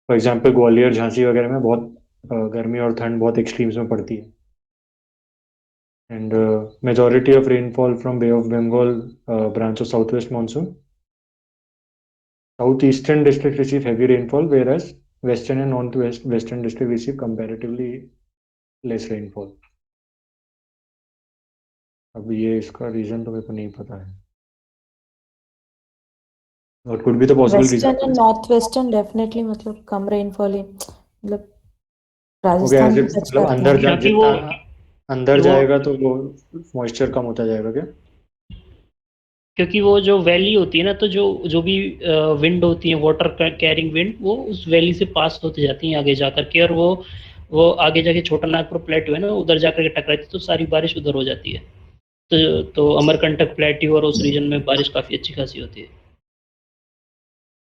Speaker 2: फॉर एग्जाम्पल ग्वालियर झांसी वगैरह में बहुत गर्मी और ठंड बहुत एक्सट्रीम्स में पड़ती है. And majority of rainfall from bay of Bengal branch of south west monsoon. South eastern district receive heavy rainfall, whereas western and northwestern district receive comparatively less rainfall. अब ये इसका रीजन तो मेरे को नहीं पता है. What could be the possible reason?
Speaker 5: Western and north western definitely, मतलब कम रेनफॉल ही, मतलब
Speaker 2: Okay,
Speaker 5: राजस्थान
Speaker 2: ऐसे
Speaker 5: भी टच
Speaker 2: मतलब
Speaker 5: करता
Speaker 2: अंदर
Speaker 5: है.
Speaker 4: क्योंकि
Speaker 2: जितना अंदर
Speaker 4: वो
Speaker 2: जाएगा तो वो मॉइस्चर कम होता जाएगा क्या?
Speaker 4: क्योंकि वो जो वैली होती है ना, तो जो जो भी विंड होती है, वाटर कैरिंग विंड, वो उस वैली से पास होती जाती हैं आगे जा करके, और वो आगे जाके छोटा नागपुर प्लेटू है ना, उधर जा करके टकराती है, तो सारी बारिश उधर हो जाती है. तो अमरकंटक प्लेट्यू और उस रीजन में बारिश काफ़ी अच्छी खासी होती है.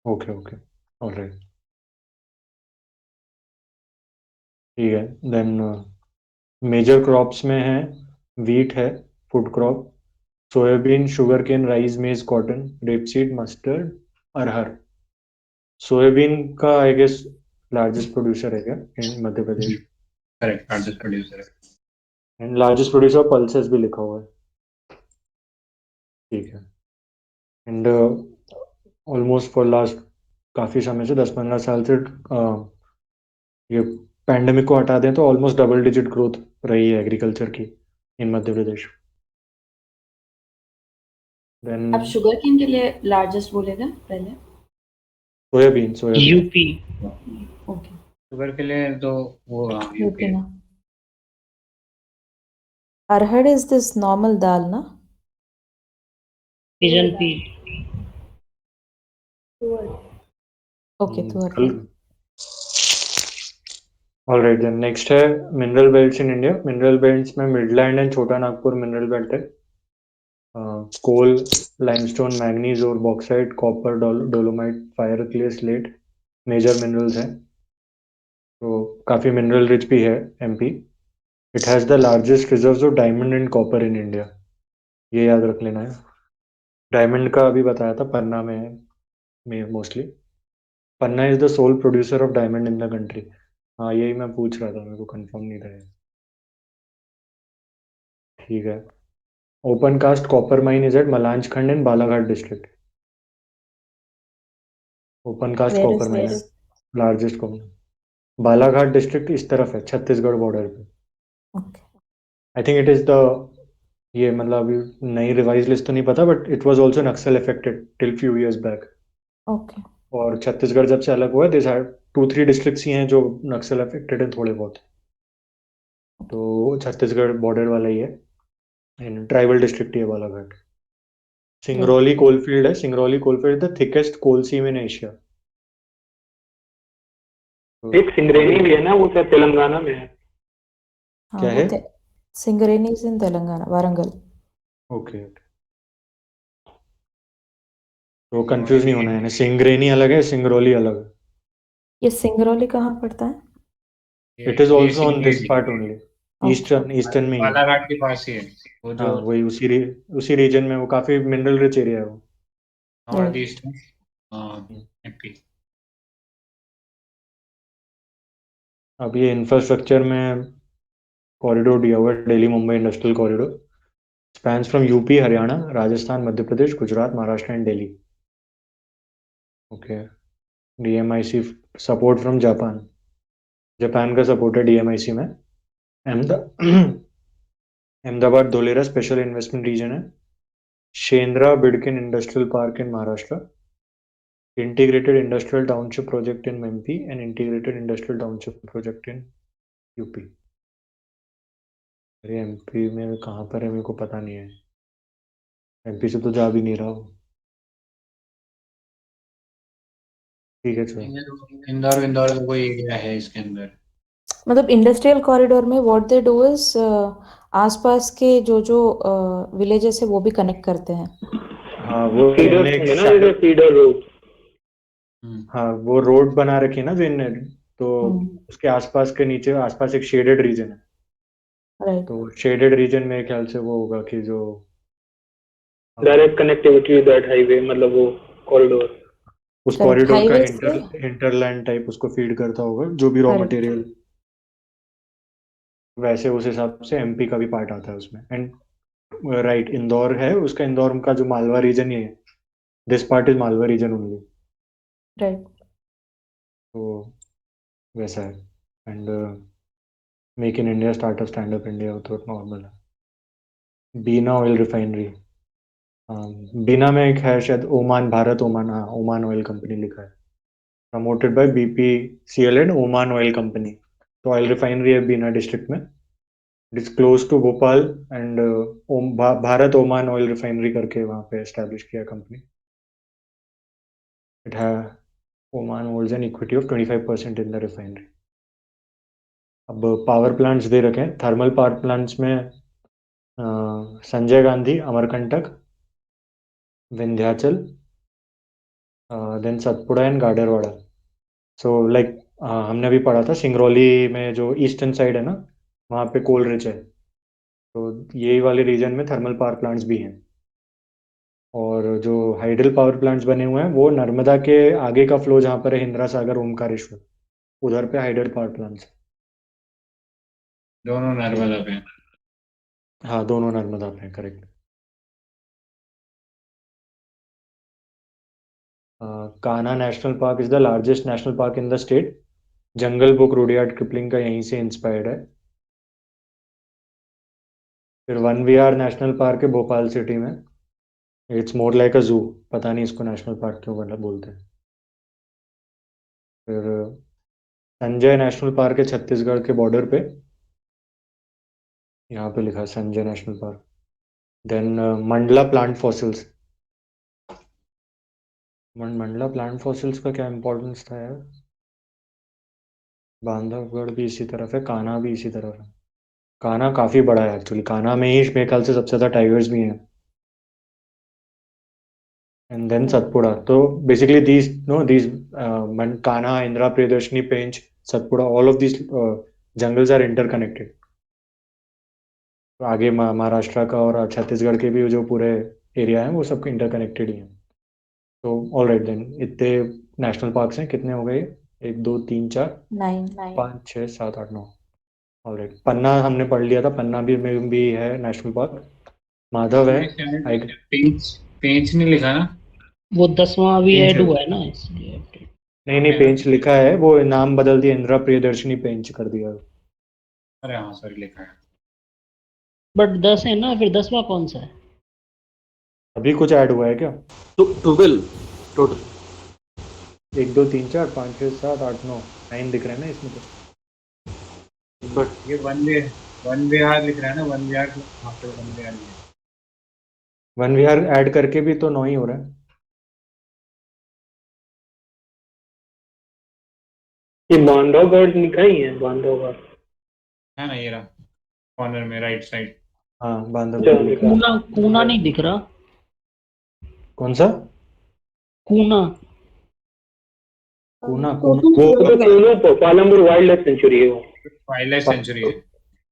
Speaker 2: Okay okay. ऑलराइट. ठीक है. देन मेजर क्रॉप्स में है, वीट है food crop, soybean, sugar cane, rice, maize, cotton, rapeseed, mustard, arhar. Soybean का आई गेस लार्जेस्ट प्रोड्यूसर है क्या in Madhya Pradesh?
Speaker 1: Correct, largest producer है.
Speaker 2: And largest producer of pulses भी लिखा हुआ है, ठीक है। एंड ऑलमोस्ट फॉर लास्ट काफ़ी समय से 10-15 साल से ये पैंडेमिक को हटा दें तो ऑलमोस्ट डबल डिजिट ग्रोथ रही है एग्रीकल्चर की इन मध्य प्रदेश। देन
Speaker 8: आप शुगर केन के लिए लार्जेस्ट बोलेगा पहले?
Speaker 2: Soybean
Speaker 4: UP.
Speaker 8: ओके।
Speaker 1: शुगर के लिए तो वो
Speaker 5: यूपी
Speaker 1: यूपी
Speaker 5: ना। Arhar is this normal dal ना?
Speaker 4: Pigeon pea.
Speaker 5: ओके तुअर
Speaker 2: कल
Speaker 5: दाल।
Speaker 2: ऑलराइट देन नेक्स्ट है mineral belts in India. Mineral belts में midland and Chhota Nagpur mineral belt है। कोल, लाइमस्टोन, मैंगनीज और bauxite, copper, dolomite, fire clay, slate major minerals हैं। तो काफ़ी मिनरल रिच भी है MP. It has the largest reserves of diamond and copper in India, ये याद रख लेना है। डायमंड का अभी बताया था पन्ना में mostly. Panna is the sole producer of diamond in the country. हाँ यही मैं पूछ रहा था, मेरे को कंफर्म नहीं था ये। ठीक है। Open cast copper mine is at Malanjkhand in Balaghat district. Open cast
Speaker 5: where
Speaker 2: copper
Speaker 5: is
Speaker 2: mine है लार्जेस्ट कॉपर। बालाघाट डिस्ट्रिक्ट इस तरफ है, छत्तीसगढ़ बॉर्डर पे।
Speaker 5: Okay
Speaker 2: I think it is the ये मतलब अभी नई रिवाइज लिस्ट तो नहीं पता, but it was also Naxal affected till few years back.
Speaker 5: Okay
Speaker 2: और छत्तीसगढ़ जब से अलग हुआ है, दिस 2-3 डिस्ट्रिक्ट्स ही हैं जो नक्सल अफेक्टेड हैं थोड़े बहुत। तो छत्तीसगढ़ बॉर्डर वाला ही है, ट्राइबल डिस्ट्रिक्ट ही है बालाघाट। सिंगरौली कोलफील्ड है। Singrauli coalfield the thickest coal seam in Asia.
Speaker 9: एक सिंगरेनी भी है ना, वो शायद तेलंगाना में है।
Speaker 5: हाँ
Speaker 2: क्या
Speaker 5: वो
Speaker 2: है?
Speaker 5: Singareni is in Telangana, Warangal.
Speaker 2: Okay तो कंफ्यूज नहीं होना है, सिंगरेनी अलग है, सिंगरौली अलग है।
Speaker 5: ये सिंगरौली कहाँ पड़ता है?
Speaker 2: इट इज
Speaker 1: ये
Speaker 2: also on this
Speaker 1: Singrauli
Speaker 2: part only.
Speaker 5: Okay
Speaker 2: eastern में ही है।
Speaker 1: बालाघाट के पास ही है वो
Speaker 2: हाँ
Speaker 1: जो
Speaker 2: वही उसी रीजन में, वो काफी मिनरल रिच एरिया है वो।
Speaker 1: North
Speaker 5: right.
Speaker 1: ईस्ट में एमपी।
Speaker 2: अब ये इंफ्रास्ट्रक्चर में कॉरिडोर दिया हुआ है, Delhi Mumbai industrial corridor spans from UP, Haryana, Rajasthan, Madhya Pradesh, Gujarat, Maharashtra and Delhi. Okay. DMIC support from Japan. Japan का सपोर्ट है डीएमआईसी में। Ahmedabad Dholera special investment region है। Shendra Bidkin industrial park in Maharashtra. Integrated industrial township project in MP and integrated industrial township project in UP. अरे MP में कहाँ पर है मेरे को पता नहीं है, एमपी से तो जा भी नहीं रहा हूँ। ठीक है चलो।
Speaker 1: इंदौर इंदौर का कोई एरिया है इसके अंदर।
Speaker 5: मतलब इंडस्ट्रियल कॉरिडोर में व्हाट दे डू इज आसपास के जो जो विलेजेस है वो भी कनेक्ट करते हैं।
Speaker 2: हाँ वो
Speaker 9: फीडर
Speaker 2: इनने
Speaker 9: होंगे ना, जैसे फीडर रोड।
Speaker 2: हाँ वो रोड बना रखी है ना जो इनने, तो
Speaker 5: हम्म
Speaker 2: उसके आसपास के नीचे आसपास एक शेडेड रीजन है।
Speaker 5: राइट।
Speaker 2: तो शेडेड रीजन मेरे ख्याल से वो होगा कि जो
Speaker 9: डायरेक्ट कनेक्टिविटी दैट हाईवे, मतलब वो कॉरिडोर।
Speaker 2: उस
Speaker 5: करेक्ट
Speaker 2: कॉरिडोर का
Speaker 5: हाईवे से।
Speaker 2: इंटरलैंड टाइप उसको फीड करता होगा, जो भी रॉ
Speaker 5: करेक्ट
Speaker 2: मटेरियल। वैसे उस हिसाब से एमपी का भी पार्ट आता है उसमें। एंड राइट इंदौर है, उसका इंदौर का जो मालवा रीजन ही है, this part is Malwa region only.
Speaker 5: Right.
Speaker 2: तो वैसा है। And make in India startup stand up India तो नॉर्मल है। बीना ऑयल रिफाइनरी, बीना में एक है शायद ओमान, भारत ओमान, हाँ ओमान ऑयल कंपनी लिखा है। Promoted by BPCL and Oman oil company. तो ऑयल रिफाइनरी है बीना डिस्ट्रिक्ट में। It is close to Bhopal and Bharat Oman oil refinery करके वहाँ पे एस्टेब्लिश किया कंपनी। इट है Oman holds an equity of 25% in the refinery. अब पावर प्लांट्स दे रखे हैं। थर्मल पावर प्लांट्स में Sanjay Gandhi, Amarkantak, Vindhyachal, then Satpura and Gadarwara. So like हमने अभी पढ़ा था सिंगरौली में जो ईस्टर्न साइड है ना, वहाँ पे कोल रिच है। तो यही वाले रीजन में थर्मल पावर प्लांट्स भी हैं। और जो हाइडल पावर प्लांट्स बने हुए हैं वो नर्मदा के आगे का फ्लो जहाँ पर है, इंदिरा सागर, ओमकारेश्वर, उधर पे हाइडल पावर प्लांट्स।
Speaker 1: दोनों नर्मदा पे।
Speaker 2: हाँ दोनों नर्मदा में, correct. Kanha national park is the largest national park in the state. Jungle book Rudyard Kipling का यहीं से इंस्पायर्ड है। फिर वन विहार नेशनल पार्क है भोपाल सिटी में। इट्स मोर लाइक अ जू, पता नहीं इसको नेशनल पार्क क्यों मतलब बोलते हैं। फिर संजय नेशनल पार्क है छत्तीसगढ़ के बॉर्डर पे, यहाँ पे लिखा है Sanjay national park. Then Mandla plant fossils. Mandla plant fossils का क्या इंपॉर्टेंस था यार? बांधवगढ़ भी इसी तरफ है, कान्हा भी इसी तरफ है। कान्हा काफी बड़ा है एक्चुअली, कान्हा में ही मेरे ख्याल से सबसे ज्यादा टाइगर्स भी हैं। And then Satpura. तो basically these no these Kanha, Indira Priyadarshini, Pench, Satpura, all of this jungles are interconnected. आगे महाराष्ट्र का और छत्तीसगढ़ के भी जो पूरे एरिया है वो सब इंटरकनेक्टेड ही हैं। तो ऑल राइट देन, इतने नेशनल पार्क्स हैं, कितने हो गए? 1 2 3 4
Speaker 5: 9
Speaker 2: 5 6 7 8 9। ऑल राइट, पन्ना हमने पढ़ लिया था, पन्ना भी में भी है नेशनल पार्क। माधव है।
Speaker 1: पेंच पेंच नहीं लिखा ना?
Speaker 4: वो 10वां भी
Speaker 2: पेंच
Speaker 4: ऐड
Speaker 2: है।
Speaker 4: हुआ है ना इसलिए update।
Speaker 2: नहीं पेंच लिखा है, वो नाम बदल दिया, इंदिरा प्रियदर्शनी पेंच कर दिया।
Speaker 1: अरे हाँ सॉरी, लिखा है।
Speaker 4: बट 10 है ना, फिर 10वां कौन सा है?
Speaker 2: अभी कुछ ऐड हुआ है क्या?
Speaker 6: 12 टोटल।
Speaker 2: 1 2 3 4 5 6 7 8 9 9 दिख रहे हैं ना इसमें तो।
Speaker 6: बट
Speaker 1: ये वन विहार लिख रहा है ना, वन विहार वहाँ पे वन विहार लिखा है।
Speaker 2: वन विहार ऐड करके भी तो 9 ही हो रहा है।
Speaker 9: ये बांधवगढ़ लिखा ही है, बांधवगढ़।
Speaker 1: है ना, ये रहा कॉर्नर में राइट साइड।
Speaker 2: हाँ
Speaker 9: अच्छा,
Speaker 2: बांधवगढ़ लिखा है।
Speaker 4: कूना नहीं दिख रहा।
Speaker 2: कौन सा?
Speaker 4: कूना
Speaker 2: कूना
Speaker 9: वो तो पालमपुर वाइल्ड लाइफ सेंचुरी है वो।
Speaker 1: वाइल्ड लाइफ सेंचुरी है।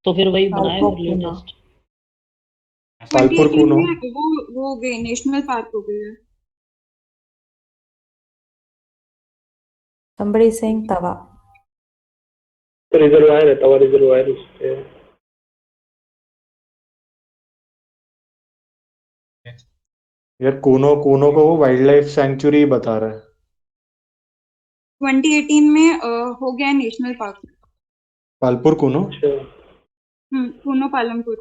Speaker 4: तो फिर वही बनाए
Speaker 5: पालपुर
Speaker 4: फिर
Speaker 5: कूना।
Speaker 4: लेटेस्ट।
Speaker 2: पालपुर
Speaker 8: 2018
Speaker 2: कूनो।
Speaker 8: में वो हो गई, नेशनल पार्क हो गई है।
Speaker 5: somebody is saying तवा।
Speaker 9: तो रिजर्वायर है, तवा रिजर्वायर उस पे।
Speaker 2: यार कूनो को वो वाइल्ड लाइफ सेंचुरी बता रहा है।
Speaker 8: 2018 में हो गया नेशनल पार्क।
Speaker 2: पालपुर कूनो।
Speaker 9: अच्छा,
Speaker 8: कूनो पालमपुर।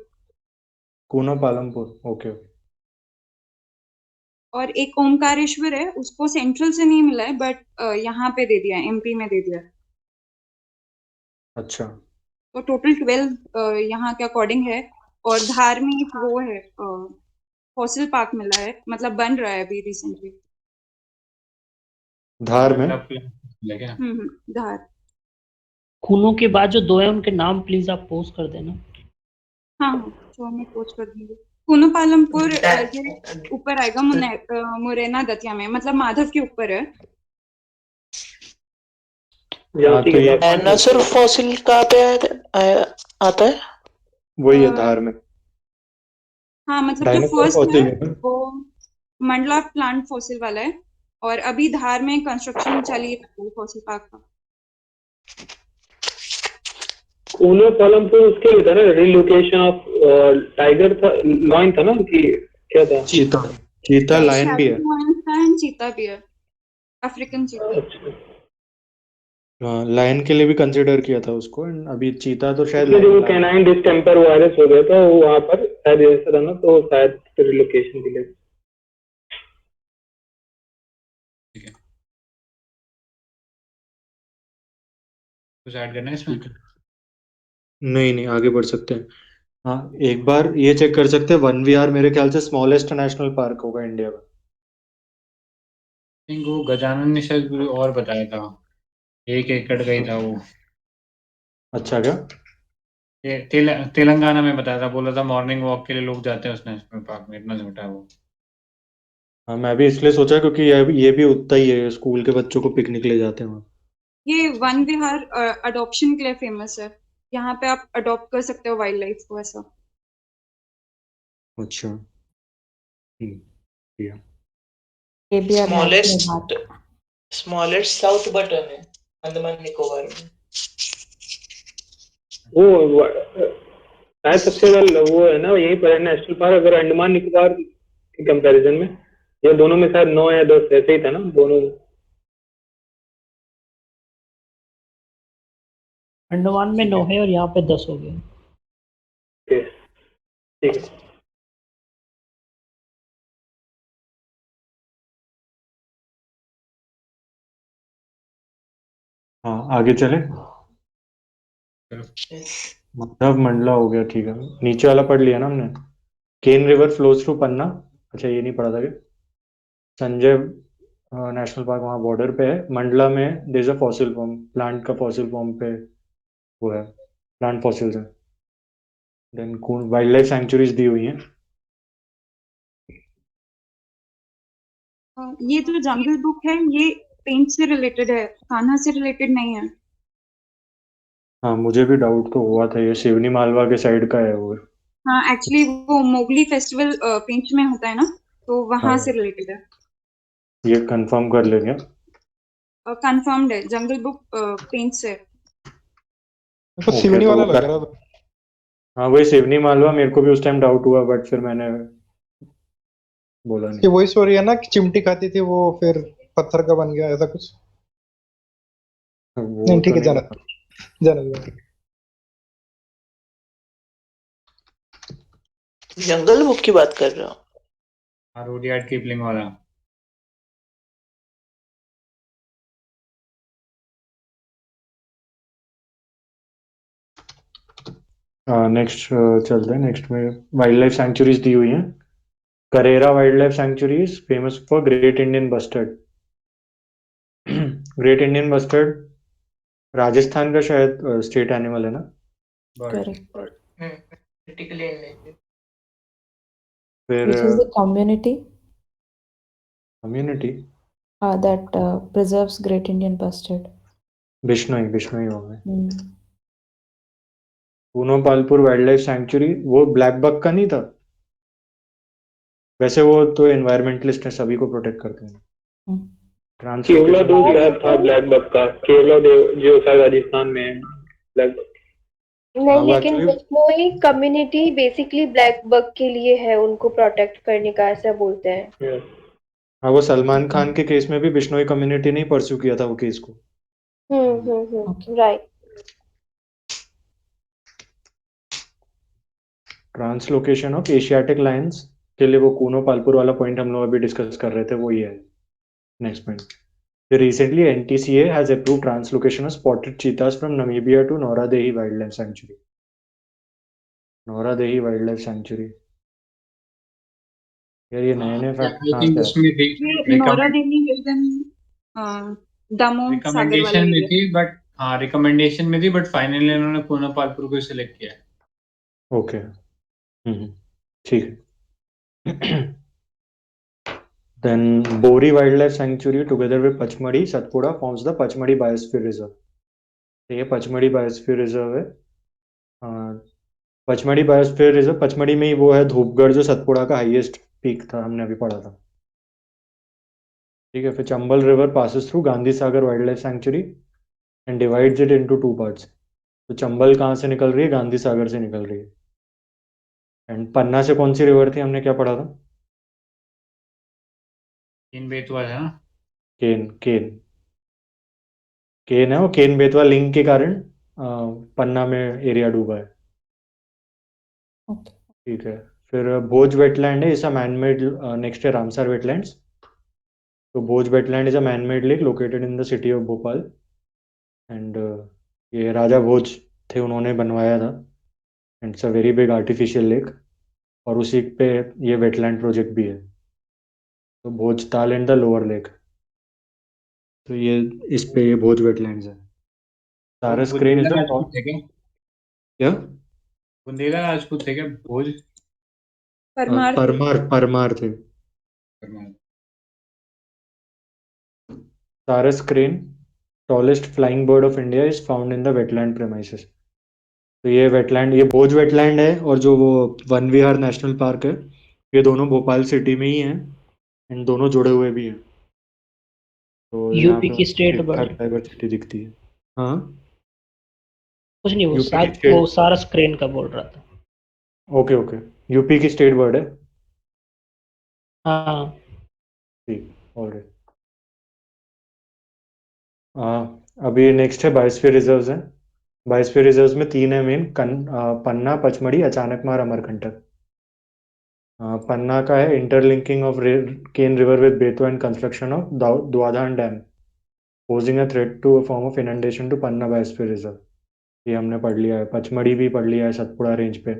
Speaker 2: कूनो पालमपुर, ओके।
Speaker 8: और एक ओमकारेश्वर है, उसको सेंट्रल से नहीं मिला है, बट यहाँ पे दे दिया है, एमपी में दे दिया है।
Speaker 2: अच्छा।
Speaker 8: तो टोटल 12 यहाँ के अकॉर्डिंग है। और धार में एक वो है, फॉसिल पार्क मिला है, मतलब बन रहा है अभी रिसेंटली।
Speaker 2: धार में।
Speaker 1: लेकिन
Speaker 8: धार।
Speaker 4: खूनों के बाद जो 2 है उनके नाम प्लीज आप पोस्ट कर देना।
Speaker 8: हाँ जो मैं पोस्ट कर दूंगी। कूनो पालमपुर ये ऊपर आएगा मुरैना दतिया में, मतलब माधव के ऊपर है।
Speaker 9: जाती
Speaker 2: तो
Speaker 9: है
Speaker 2: ये
Speaker 9: बात।
Speaker 3: डायनासोर फॉसिल कहाँ पे आता है?
Speaker 2: वही है धार में।
Speaker 8: हाँ मतलब जो
Speaker 2: डायनासोर
Speaker 8: फर्स्ट
Speaker 2: फॉसिल
Speaker 8: है
Speaker 2: है ना?
Speaker 8: वो मंडला प्लांट फॉसिल वाला है, और अभी धार में कंस्ट्रक्शन चली है फॉसिल पार्क का।
Speaker 9: कूनो पालमपुर उसके लिए था ना, रिलोकेशन ऑफ टाइगर था, लॉइन था ना कि क्या था?
Speaker 2: चीता लायन भी है।
Speaker 8: चीता भी है, अफ्रीकन चीता।
Speaker 9: अच्छा,
Speaker 2: लायन के लिए भी कंसिडर किया था उसको, and अभी चीता तो शायद
Speaker 9: इसलिए जो वो कैनाइन डिस्टेम्पर वायरस हो गया था वो वहाँ पर शायद ऐसा था ना, तो शायद रिलोकेशन के लिए।
Speaker 1: कुछ ऐड करना है इसमें?
Speaker 2: नहीं आगे बढ़ सकते हैं। हाँ एक बार ये चेक कर सकते हैं, वन विहार मेरे ख्याल से स्मॉलेस्ट नेशनल पार्क होगा इंडिया का।
Speaker 1: थिंक वो गजानन ने शायद कोई और बताया था, 1 एकड़ का ही था वो।
Speaker 2: अच्छा क्या?
Speaker 1: तेलंगाना में बताया था, बोला था मॉर्निंग वॉक के लिए लोग जाते हैं उस नेशनल पार्क में, इतना छोटा है वो।
Speaker 2: हाँ मैं भी इसलिए सोचा क्योंकि ये भी उतना ही है, स्कूल के बच्चों को पिकनिक ले जाते हैं वहाँ।
Speaker 8: ये वन विहार अडॉप्शन के लिए फेमस है। यहाँ पे आप अडॉप्ट कर सकते हो वाइल्ड लाइफ को ऐसा।
Speaker 2: अच्छा। yeah.
Speaker 5: ये भी अब
Speaker 3: स्मॉलेस्ट साउथ बटन है अंडमान निकोबार में।
Speaker 9: वो शायद सबसे ज्यादा वो है ना यहीं पर है नेशनल पार्क, अगर अंडमान निकोबार के कंपैरिजन में, ये दोनों में शायद 9 या 10 ऐसे ही था ना दोनों।
Speaker 4: अंडमान में
Speaker 1: ठीक
Speaker 4: 9
Speaker 1: है।
Speaker 4: है और यहाँ पे 10 हो गए।
Speaker 9: ओके, ठीक है।
Speaker 2: हाँ आगे चले।
Speaker 3: Yes.
Speaker 2: मतलब मंडला हो गया, ठीक है। नीचे वाला पढ़ लिया ना हमने। Ken river flows through Panna, अच्छा ये नहीं पढ़ा था क्या? संजय नेशनल पार्क वहाँ बॉर्डर पे है। मंडला में there is a fossil form, plant का फॉसिल फॉर्म पे वो है, प्लांट फॉसिल्स है। देन वाइल्ड लाइफ सैंक्चुरीज दी हुई हैं।
Speaker 8: ये जो जंगल बुक है ये पेंच से रिलेटेड है, कान्हा से रिलेटेड नहीं है।
Speaker 2: हाँ मुझे भी डाउट तो हुआ था, ये सिवनी मालवा के साइड का है वो।
Speaker 8: हाँ एक्चुअली वो मोगली फेस्टिवल पेंच में होता है ना, तो वहां
Speaker 2: हाँ
Speaker 8: से रिलेटेड है।
Speaker 2: ये कंफर्म कर लेंगे।
Speaker 8: कंफर्म्ड है, जंगल बुक पेंच से।
Speaker 6: तो
Speaker 2: ओके
Speaker 6: सिवनी
Speaker 2: तो
Speaker 6: वाला
Speaker 2: वो
Speaker 6: लग रहा था।
Speaker 2: हाँ वही सिवनी मालवा, मेरे को भी उस टाइम डाउट हुआ बट फिर मैंने बोला
Speaker 6: ये
Speaker 2: नहीं।
Speaker 6: वही स्टोरी है ना कि चिमटी खाती थी वो फिर पत्थर का बन गया, ऐसा कुछ?
Speaker 2: वो
Speaker 6: नहीं ठीक
Speaker 2: तो
Speaker 6: है,
Speaker 2: नहीं
Speaker 6: जाना
Speaker 2: पता।
Speaker 6: जाना जाना।
Speaker 3: जंगल बुक की बात कर रहे हो?
Speaker 1: हाँ रुडयार्ड किपलिंग वाला।
Speaker 2: नेक्स्ट चलते हैं। नेक्स्ट में वाइल्ड लाइफ सैंक्चुरीज दी हुई हैं। Karera wildlife sanctuary is famous for great Indian bustard. Great Indian bustard Rajasthan का शायद स्टेट एनिमल है ना।
Speaker 1: बर्ड।
Speaker 5: Correct.
Speaker 3: Critically endangered.
Speaker 2: फिर
Speaker 5: Which is the community
Speaker 2: community
Speaker 5: that preserves Great Indian Bustard.
Speaker 2: Bishnoi, Bishnoi हो गए।
Speaker 5: Hmm.
Speaker 2: Kuno Palpur wildlife sanctuary वो blackbuck का नहीं था? वैसे वो तो एनवायरमेंटलिस्ट है, सभी को प्रोटेक्ट करते हैं।
Speaker 5: Hmm.
Speaker 9: केवला
Speaker 2: ट्रांसलोकेशन
Speaker 9: दो शायद था ब्लैक बक का, केवला देव जो शायद राजस्थान में है ब्लैक बक।
Speaker 7: नहीं,
Speaker 2: हाँ वो
Speaker 7: लेकिन
Speaker 2: actually
Speaker 7: Bishnoi community basically blackbuck के लिए है, उनको प्रोटेक्ट करने का, ऐसा बोलते हैं।
Speaker 2: हाँ वो सलमान खान के केस में भी बिश्नोई कम्युनिटी ने परस्यू किया था वो केस को।
Speaker 5: Okay.
Speaker 7: Right.
Speaker 2: Translocation of Asiatic Lions के लिए वो कूनो पालपुर वाला पॉइंट हम लोग अभी डिस्कस कर रहे थे, वो ये है next point. Recently, NTCA has approved translocation of spotted cheetahs from Namibia to Nora Dehi Wildlife Sanctuary. Nora Dehi Wildlife Sanctuary. यार ये नए नए फैक्ट
Speaker 1: आई
Speaker 2: कहाँ
Speaker 1: थिंक
Speaker 2: से आए?
Speaker 1: उसमें थी
Speaker 8: ये नौरा देवी विजन दमोह सागर वाला
Speaker 1: रिकमेंडेशन में
Speaker 8: एरिया।
Speaker 1: थी, बट हाँ रिकमेंडेशन में थी, बट फाइनली उन्होंने पूना पालपुर को सिलेक्ट किया।
Speaker 2: ओके ठीक है। Then Bori Wildlife Sanctuary together with Pachmadi Satpura forms the Pachmadi Biosphere Reserve. तो ये पचमढ़ी बायोस्फीयर रिजर्व है। पचमढ़ी बायोस्फीयर रिजर्व, पचमढ़ी में ही वो है धूपगढ़ जो सतपुड़ा का हाईएस्ट पीक था, हमने अभी पढ़ा था। ठीक है। फिर Chambal river passes through Gandhi Sagar wild life sanctuary and divides it into 2 parts. तो चंबल कहाँ से निकल रही है? गांधी सागर से निकल रही है। एंड पन्ना से कौन सी रिवर थी, हमने क्या पढ़ा था?
Speaker 1: केन बेतवा है ना।
Speaker 2: केन केन केन है, वो केन बेतवा लिंक के कारण पन्ना में एरिया डूबा है।
Speaker 5: Okay.
Speaker 2: ठीक है। फिर भोज वेटलैंड है, इस मैनमेड। नेक्स्ट है रामसर वेटलैंड्स। तो Bhoj wetland is a manmade lake located in the city of Bhopal and ये राजा भोज थे, उन्होंने बनवाया था। And it's a very big artificial lake और उसी पे ये वेटलैंड प्रोजेक्ट भी है। तो भोज ताल एंड द लोअर लेक, तो ये इस पे ये भोज वेटलैंड्स है।
Speaker 1: वो
Speaker 2: सारस crane is
Speaker 1: Bundela
Speaker 2: the
Speaker 1: Rajput थे क्या?
Speaker 2: क्या?
Speaker 1: बुंदेला राजपूत थे क्या भोज?
Speaker 8: परमार थे।
Speaker 2: परमार परमार थे।
Speaker 1: परमार।
Speaker 2: सारस crane tallest flying bird of India is found in the wetland premises. तो ये वेटलैंड, ये भोज वेटलैंड है और जो वो वन विहार नेशनल पार्क है, ये दोनों भोपाल सिटी में ही हैं एंड दोनों जुड़े हुए भी हैं। तो यहाँ
Speaker 4: यूपी
Speaker 2: पे
Speaker 4: की स्टेट
Speaker 2: ठीक ठाक
Speaker 4: बर्ड।
Speaker 2: डाइवर्सिटी दिखती है। हाँ
Speaker 4: कुछ नहीं, वो
Speaker 2: यूपी की
Speaker 4: वो
Speaker 2: स्टेट,
Speaker 4: सारस क्रेन का बोल रहा था।
Speaker 2: ओके ओके, यूपी की स्टेट बर्ड है।
Speaker 4: हाँ।
Speaker 2: ठीक, ऑलराइट। अभी नेक्स्ट है बायोस्फीयर रिजर्व्स है। बायोस्फीयर रिजर्व्स में तीन है मेन, पन्ना, पचमढ़ी, अचानकमार, अमरकंटक। पन्ना का है interlinking of Ken river with Betwa and construction of Daudhan dam posing a threat to a form of inundation to Panna biosphere reserve. ये हमने पढ़ लिया है। पचमढ़ी भी पढ़ लिया है, सतपुड़ा रेंज पे।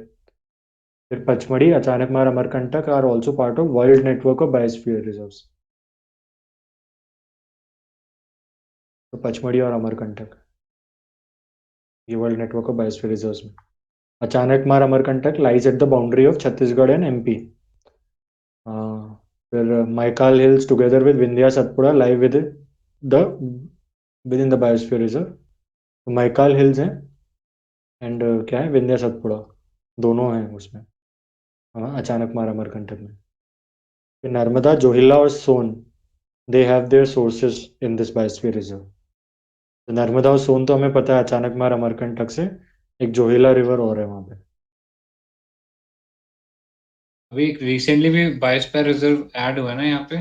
Speaker 2: फिर Pachmarhi, Achanakmar, Amarkantak are also part of world network of biosphere reserves. तो पचमढ़ी और अमरकंटक ये world network of biosphere reserves में। Achanakmar, Amarkantak lies at the boundary of Chhattisgarh and MP. फिर Maikal hills together with Vindhya Satpura live the within the biosphere reserve. तो Maikal hills हैं and क्या है, विंध्या सतपुड़ा, दोनों हैं उसमें। अचानकमार, अमरकंटक में। फिर नर्मदा, जोहिला और Son, they have their sources in this biosphere reserve. तो नर्मदा और सोन तो हमें पता है अचानकमार, अमरकंटक से। एक जोहिला रिवर और है वहाँ पे।
Speaker 1: अभी रिसेंटली भी बायोस्फीयर रिजर्व ऐड हुआ है ना यहाँ पे।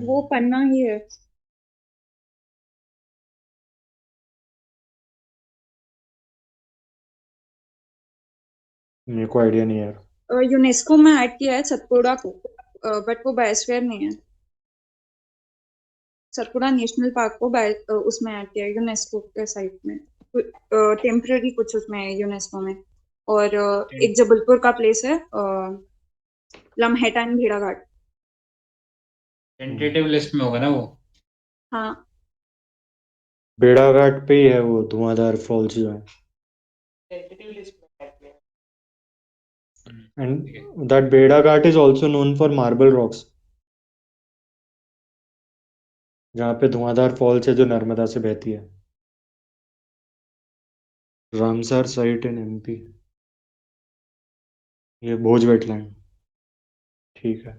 Speaker 8: वो पन्ना ही है।
Speaker 2: मेरे को आइडिया नहीं है यार।
Speaker 8: यूनेस्को में ऐड किया है सतपुड़ा को, बट वो बायोस्फीयर नहीं है। सतपुड़ा नेशनल पार्क को उसमें ऐड किया है यूनेस्को के साइट में। टेम्पररी कुछ उसमें है यूनेस्को में। और एक जबलपुर का प्लेस है लम्हेटा एंड भेड़ाघाट।
Speaker 1: टेंटेटिव लिस्ट में होगा ना वो।
Speaker 8: हाँ।
Speaker 2: बेड़ाघाट पे ही है वो धुआंधार फॉल्स जो है। And that Bedaghat is also known for marble rocks, जहाँ पे धुआंधार फॉल्स है जो नर्मदा से बहती है। रामसर साइट इन एमपी, ये भोज वेटलैंड। ठीक है,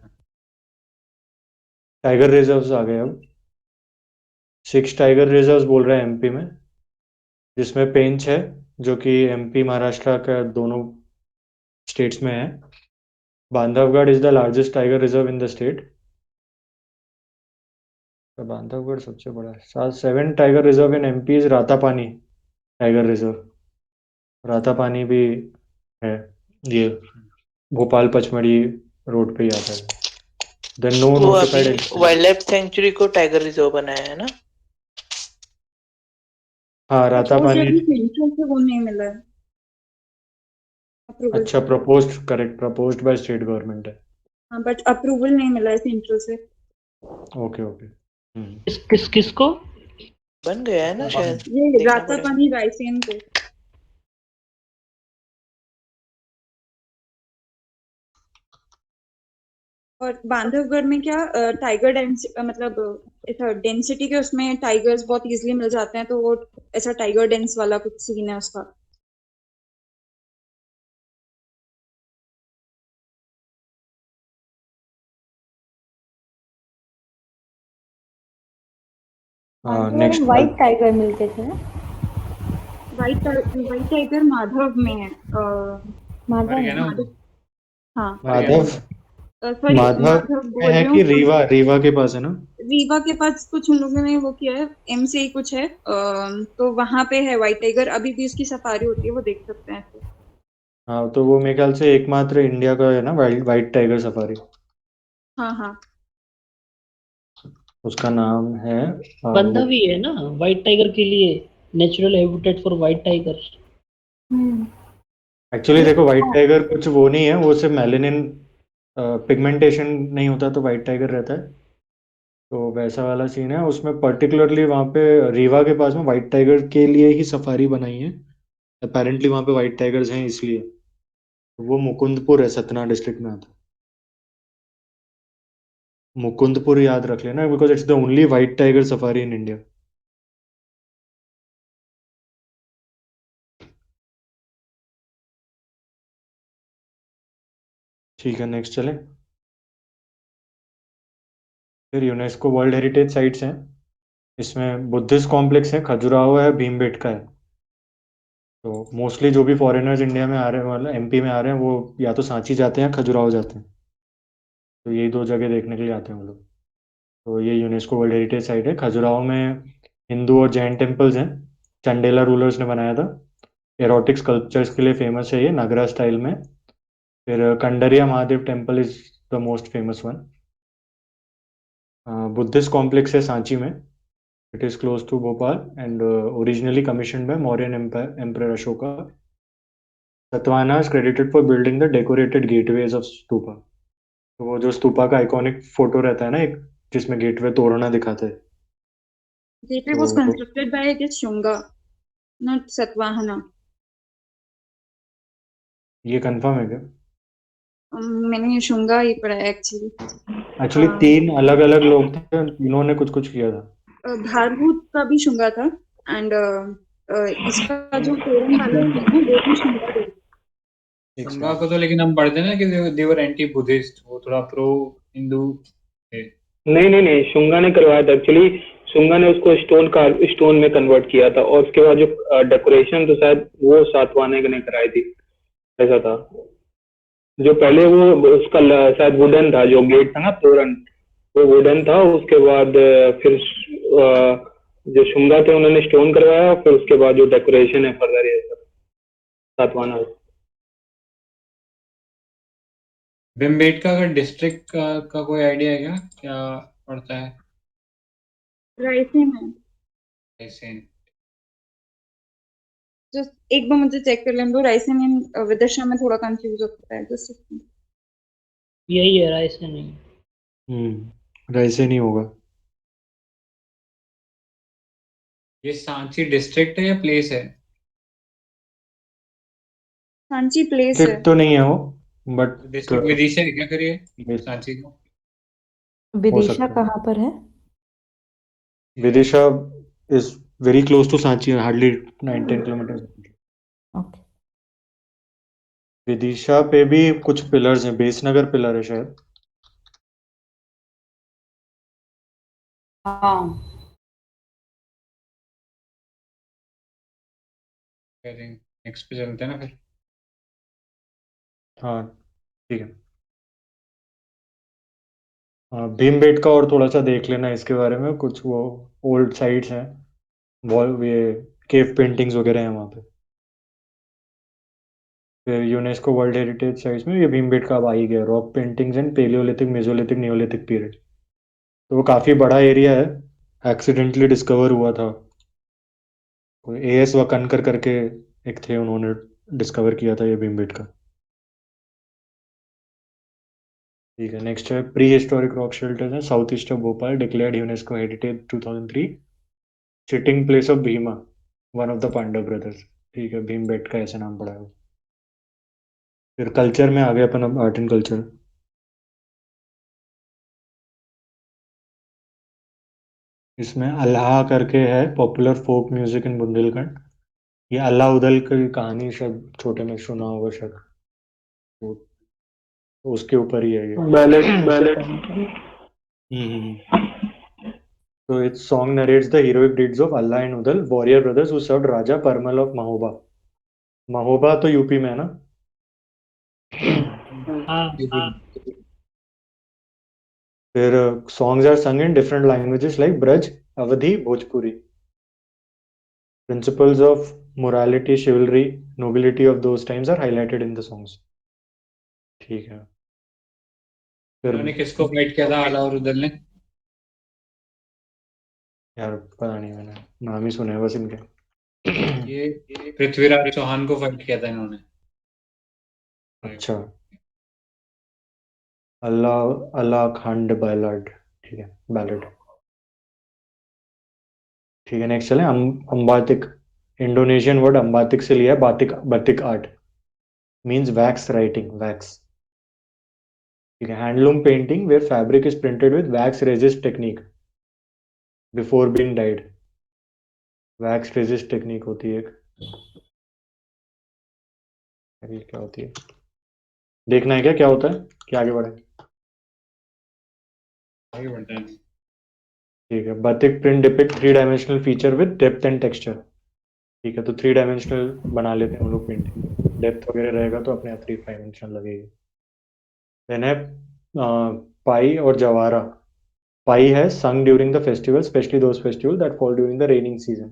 Speaker 2: टाइगर रिजर्व्स आ गए अब। 6 टाइगर रिजर्व्स बोल रहे हैं एमपी में, जिसमें पेंच है जो कि एमपी महाराष्ट्र का दोनों स्टेट्स में है। Bandhavgarh is the largest tiger reserve in the state. Bandhavgarh सबसे बड़ा है। 7 tiger reserve in MP is Ratapani tiger reserve. Ratapani भी है, ये भोपाल पचमढ़ी रोड पे ही आता है। देन नो
Speaker 3: वो अभी
Speaker 2: नोटिफाइड।
Speaker 3: वाइल्ड लाइफ सेंचुरी को टाइगर रिजर्व बनाया है ना।
Speaker 2: हाँ,
Speaker 8: बट वो
Speaker 2: रातापानी।
Speaker 8: जब सेंट्रल से वो नहीं मिला है अप्रूवल।
Speaker 2: अच्छा, proposed, correct, proposed by state government है।
Speaker 8: हाँ, बट अप्रूवल नहीं मिला है सेंट्रल से।
Speaker 2: Okay okay.
Speaker 4: किसको?
Speaker 3: बन गया है ना शायद,
Speaker 8: ये
Speaker 3: देखना पड़ेगा।
Speaker 8: रातापानी रायसेन को। और बांधवगढ़ में क्या टाइगर मतलब ऐसा डेंसिटी के उसमें टाइगर्स बहुत इजीली मिल जाते हैं, तो वो ऐसा टाइगर डेंस वाला कुछ सीन है उसका।
Speaker 2: नेक्स्ट
Speaker 5: व्हाइट टाइगर मिलते थे ना।
Speaker 8: व्हाइट टाइगर माधव में है।
Speaker 5: माधव
Speaker 1: मर गया ना
Speaker 8: माधव।
Speaker 1: वो।
Speaker 8: हाँ।
Speaker 1: मर गया ना
Speaker 2: माधव,
Speaker 1: वो।
Speaker 8: सॉरी,
Speaker 2: माधव
Speaker 8: माधव
Speaker 2: में
Speaker 8: बोल
Speaker 2: है
Speaker 8: रही
Speaker 2: कि
Speaker 8: हूँ।
Speaker 2: रीवा, रीवा के पास है ना।
Speaker 8: रीवा के पास कुछ उन लोगों ने वो किया है, एमसीआई कुछ है, तो वहां पे है व्हाइट टाइगर, अभी भी उसकी सफारी होती है, वो देख सकते हैं।
Speaker 2: हाँ, तो वो मेरे ख्याल से एकमात्र इंडिया का है ना वाइल्ड वाइट टाइगर सफारी।
Speaker 8: हाँ हाँ।
Speaker 2: उसका नाम है
Speaker 4: बंदा भी है ना व्हाइट टाइगर के लिए, natural habitat for white tiger.
Speaker 2: Actually देखो, व्हाइट टाइगर कुछ वो नहीं है, वो सिर्फ मेलेनिन पिगमेंटेशन नहीं होता तो व्हाइट टाइगर रहता है। तो वैसा वाला सीन है उसमें। पर्टिकुलरली वहाँ पे रीवा के पास में व्हाइट टाइगर के लिए ही सफारी बनाई है। अपेरेंटली वहाँ पे व्हाइट टाइगर्स हैं इसलिए। वो मुकुंदपुर है, सतना डिस्ट्रिक्ट में आता है। मुकुंदपुर याद रख लेना, because it's the only white tiger safari in India. ठीक है, नेक्स्ट चले। फिर यूनेस्को वर्ल्ड हेरिटेज साइट्स हैं। इसमें बुद्धिस्ट कॉम्प्लेक्स है, खजुराहो है, भीमबेटका है। तो मोस्टली जो भी फॉरेनर्स इंडिया में आ रहे हैं, मतलब एमपी में आ रहे हैं, वो या तो सांची जाते हैं या खजुराहो जाते हैं। तो यही दो जगह देखने के लिए आते हैं वो लोग। तो ये यूनेस्को वर्ल्ड हेरिटेज साइट है। खजुराहो में हिंदू और जैन टेम्पल्स हैं। चंडेला रूलर्स ने बनाया था। एरोटिक स्कल्पचर्स के लिए फेमस है ये, नगरा स्टाइल में। फिर Kandariya Mahadev temple is the most famous one. Buddhist complex है सांची में। It is close to Bhopal and originally commission by Mauryan emperor Ashoka. Satavahana is credited for building the decorated gateways of stupa. तो वो जो स्तूपा का आइकॉनिक फोटो रहता है ना एक, जिसमें गेटवे तोड़ना दिखाते हैं।
Speaker 8: gateway was
Speaker 2: तो
Speaker 8: constructed by, I guess, Shunga, not Satvahana.
Speaker 2: ये कंफर्म है क्या?
Speaker 8: मैंने शुंगा ही पढ़ा है एक्चुअली।
Speaker 2: एक्चुअली तीन अलग अलग लोग थे, तीनों ने कुछ कुछ किया था।
Speaker 8: भारभूत का भी शुंगा था एंड इसका जो तोरण वाला थी ना वो भी शुंगा थे।
Speaker 2: एक
Speaker 1: शुंगा
Speaker 2: सेकंड।
Speaker 1: को तो लेकिन हम पढ़ते हैं ना कि देवर एंटी बुद्धिस्ट, वो थोड़ा प्रो हिंदू थे।
Speaker 9: नहीं, शुंगा ने करवाया था एक्चुअली। शुंगा ने उसको स्टोन में कन्वर्ट किया था, और उसके बाद जो डेकोरेशन तो शायद वो सातवाहन ने कराई थी, ऐसा था। जो पहले वो उसका शायद वुडन था, जो गेट था ना तोरण, वो वुडन था। उसके बाद फिर जो शुंगा थे उन्होंने स्टोन करवाया, फिर उसके बाद जो डेकोरेशन है फर्दर ये सब सातवाहन।
Speaker 1: भीमबेटका का डिस्ट्रिक्ट का कोई आइडिया है क्या, क्या पड़ता है?
Speaker 8: रायसेन है।
Speaker 1: ऐसे
Speaker 8: जस्ट एक बार मुझे चेक कर लेने दो। रायसेन एंड विदिशा में थोड़ा कंफ्यूज होता है। जस्ट
Speaker 4: यही है, रायसेन नहीं।
Speaker 2: वैसे नहीं होगा।
Speaker 1: ये सांची डिस्ट्रिक्ट है या प्लेस है?
Speaker 8: सांची प्लेस है।
Speaker 2: डिस्ट्रिक्ट तो नहीं है वो, बट
Speaker 1: डिस्ट्रिक्ट विदिशा है क्या करिए सांची को?
Speaker 2: हो
Speaker 5: विदिशा
Speaker 2: सकता है।
Speaker 5: कहाँ पर है?
Speaker 2: Vidisha is very close to Sanchi, hardly 9-10 kilometre.
Speaker 5: Okay.
Speaker 2: Vidisha पे भी कुछ पिलर्स हैं, बेसनगर पिलर है शायद।
Speaker 5: हाँ।
Speaker 1: नेक्स्ट पे चलते हैं ना फिर।
Speaker 2: हाँ ठीक है। हाँ, भीमबेटका और थोड़ा सा देख लेना इसके बारे में, कुछ वो ओल्ड साइट्स हैं, वॉल ये केव पेंटिंग्स वगैरह हैं वहाँ पे। फिर यूनेस्को वर्ल्ड हेरिटेज साइट्स में ये भीमबेटका अब आ ही गया। Rock paintings and palaeolithic mesolithic neolithic period. तो वो काफ़ी बड़ा एरिया है। एक्सीडेंटली डिस्कवर हुआ था। कोई एएस वकनकर करके एक थे, उन्होंने डिस्कवर किया था ये भीमबेटका। ठीक है, नेक्स्ट है प्री हिस्टोरिक रॉक शेल्टर्स है south east of Bhopal, declared UNESCO heritage 2003। Sitting place of Bhima, one of the Pandava brothers. ठीक है, भीमबेटका ऐसे नाम पड़ा है। फिर कल्चर में आ गए अपन, अब आर्ट एंड कल्चर। इसमें अल्लाह करके है popular folk music in Bundelkhand. ये अल्लाह उदल की कहानी शायद छोटे में सुना होगा शायद, तो उसके ऊपर ही है ये।
Speaker 9: Ballot ballot
Speaker 2: So its song narrates the heroic deeds of Allah and Udal, warrior brothers who served Raja Parmal of Mahoba. Mahoba तो यूपी में है ना?
Speaker 4: हाँ,
Speaker 2: फिर songs are sung in different languages like Braj, Awadhi, Bhojpuri. Principles of morality, chivalry, nobility of those times are highlighted in the songs. ठीक है। फिर
Speaker 1: उन्होंने किसको फाइट किया था आला और उदल ने?
Speaker 2: यार पता नहीं, मैंने नाम ही सुना है बस इनके।
Speaker 1: ये पृथ्वीराज चौहान को फाइट किया था इन्होंने।
Speaker 2: अच्छा, अल्लाह अल्लाह खांड बैलाड। ठीक है, बैलेड। ठीक है, नेक्स्ट चलें। अम्बातिक, इंडोनेशियन वर्ड अम्बातिक से लिया है। Batik, batik art means wax writing, wax. ठीक है, handloom painting where fabric is printed with wax resist technique before being dyed. Wax resist technique होती है एक। अरे ये क्या होती है, देखना है क्या क्या होता है, क्या आगे बढ़े?
Speaker 1: आगे बढ़ते हैं।
Speaker 2: ठीक है, batik print depict 3 dimensional feature with depth and texture. ठीक है, तो 3 डायमेंशनल बना लेते हैं हम लोग पेंटिंग, डेप्थ वगैरह रहेगा तो अपने आप 3 डायमेंशनल लगेगी। देन है पाई और जवारा। पाई है sung during the festival, especially those festivals that fall during the raining season.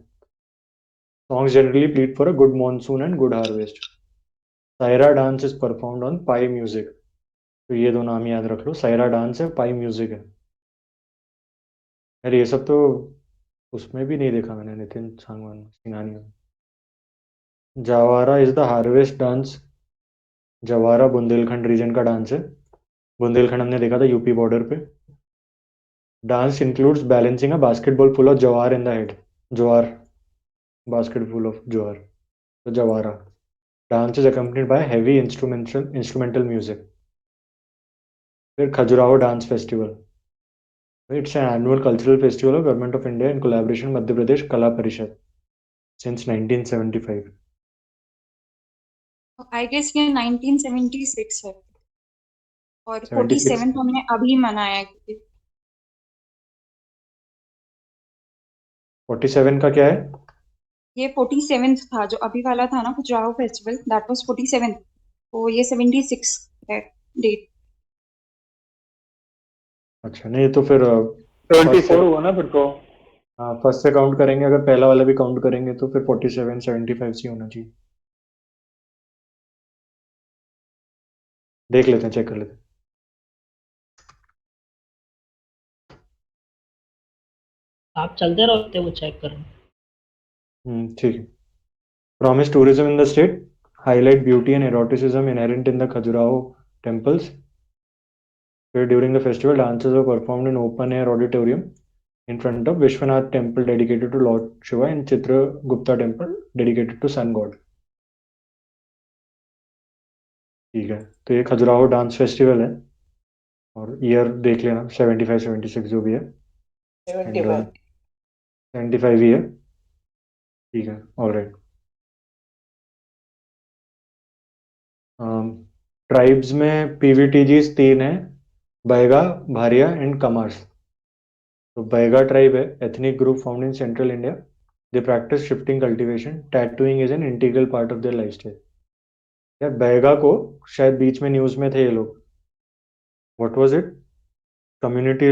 Speaker 2: Songs generally plead for a good monsoon and good harvest. Saira dance is performed on pi music. तो ये दो नाम याद रख लो, सायरा डांस है, पाई म्यूजिक है। यार ये सब तो उसमें भी नहीं देखा मैंने, नितिन सांगवान सिंघानिया में। Jawara is the harvest dance. Jawara Bundelkhand region का डांस है। बुंदेलखंड हमने देखा था यूपी बॉर्डर पे। Dance includes balancing a basketball full of jowar in the head. Jowar, basket full of jowar, तो Jawara. Dance is accompanied by heavy instrumental music. फिर Khajuraho dance festival. It's an annual cultural festival of government of India in collaboration Madhya Pradesh Kala Parishad since 1975।
Speaker 8: I guess ये 1976 है और
Speaker 2: 76।
Speaker 8: 47 तो हमने अभी मनाया है क्योंकि
Speaker 2: 47 का क्या है?
Speaker 8: ये 47th था जो अभी वाला था ना खजुराहो फेस्टिवल, दैट वाज 47, तो ये 76 है डेट।
Speaker 2: अच्छा, नहीं तो फिर
Speaker 9: 74 हुआ ना फिर तो।
Speaker 2: हाँ, फर्स्ट से काउंट करेंगे, अगर पहला वाला भी काउंट करेंगे तो फिर 47 75 से होना चाहिए। देख लेते हैं, चेक कर लेते हैं।
Speaker 4: आप चलते रहते वो चेक करें।
Speaker 2: ठीक है। Promise tourism in the state, highlight beauty and eroticism inherent in the Khajuraho temples. Where during the festival, dances were performed in open air auditorium in front of Vishwanath temple dedicated to Lord Shiva and Chitragupta temple dedicated to sun god. ठीक है, तो ये Khajuraho dance festival है और year देख लेना 75 76 जो भी है,
Speaker 3: 75।
Speaker 2: 75 ही है। ठीक है, ऑलराइट। ट्राइब्स में पीवीटीजीज 3 है, बैगा, भारिया एंड कमार्स। तो बैगा ट्राइब है, ethnic group found in central India. They practice shifting cultivation, tattooing is an integral part of their lifestyle. यार बैगा को शायद बीच में न्यूज में थे ये लोग, what was it, community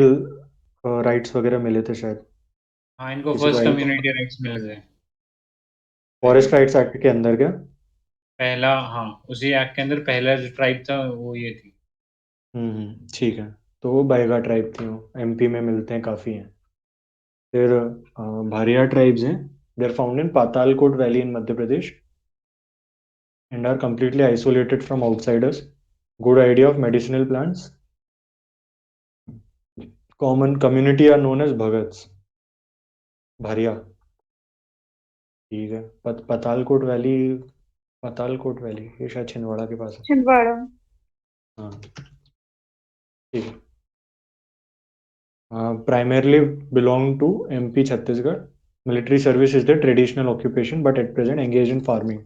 Speaker 2: rights वगैरह मिले थे शायद
Speaker 1: हाँ, इनको
Speaker 2: किसी
Speaker 1: फर्स्ट
Speaker 2: को,
Speaker 1: कम्युनिटी राइट्स मिले थे
Speaker 2: फॉरेस्ट राइट्स एक्ट के अंदर क्या।
Speaker 1: पहला। हाँ, उसी एक्ट के अंदर पहला जो ट्राइब था वो ये थी।
Speaker 2: ठीक है, तो वो बैगा ट्राइब थी, वो एमपी में मिलते हैं, काफ़ी हैं। फिर भारिया ट्राइब्स हैं, they are found in Patalkot valley in Madhya Pradesh and are completely isolated from outsiders. Good idea of medicinal plants. Common community are known as Bhagats. Bharia. ठीक है, पातालकोट वैली ये शायद छिंदवाड़ा के पास है।
Speaker 8: छिंदवाड़ा।
Speaker 2: हाँ, ठीक है। Primarily belong to MP Chhattisgarh. Military service is their traditional occupation, but at present engaged in farming.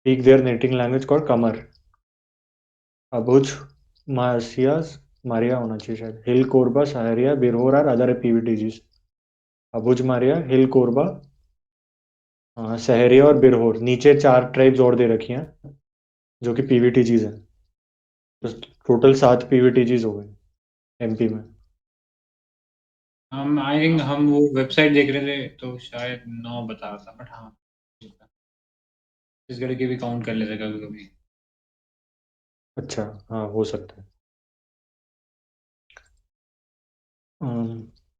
Speaker 2: Speak their native language called Kamar. अबुझ, मारिया होना चाहिए शायद, हिल कोरबा, सहारिया, बिरहोर और अदर पीवीटीजीज। अबुझ, मारिया, हिल कोरबा, सहरिया और बिरहोर, नीचे 4 ट्राइब्स और दे रखी हैं जो कि पीवीटीजीज हैं। तो टोटल 7 पीवीटीजीज हो गए एमपी में।
Speaker 1: हम आई थिंक हम वो वेबसाइट देख रहे थे तो शायद 9 बता रहा था, बट हाँ छत्तीसगढ़ के भी काउंट कर लेते कभी कभी।
Speaker 2: अच्छा, हाँ हो सकता है।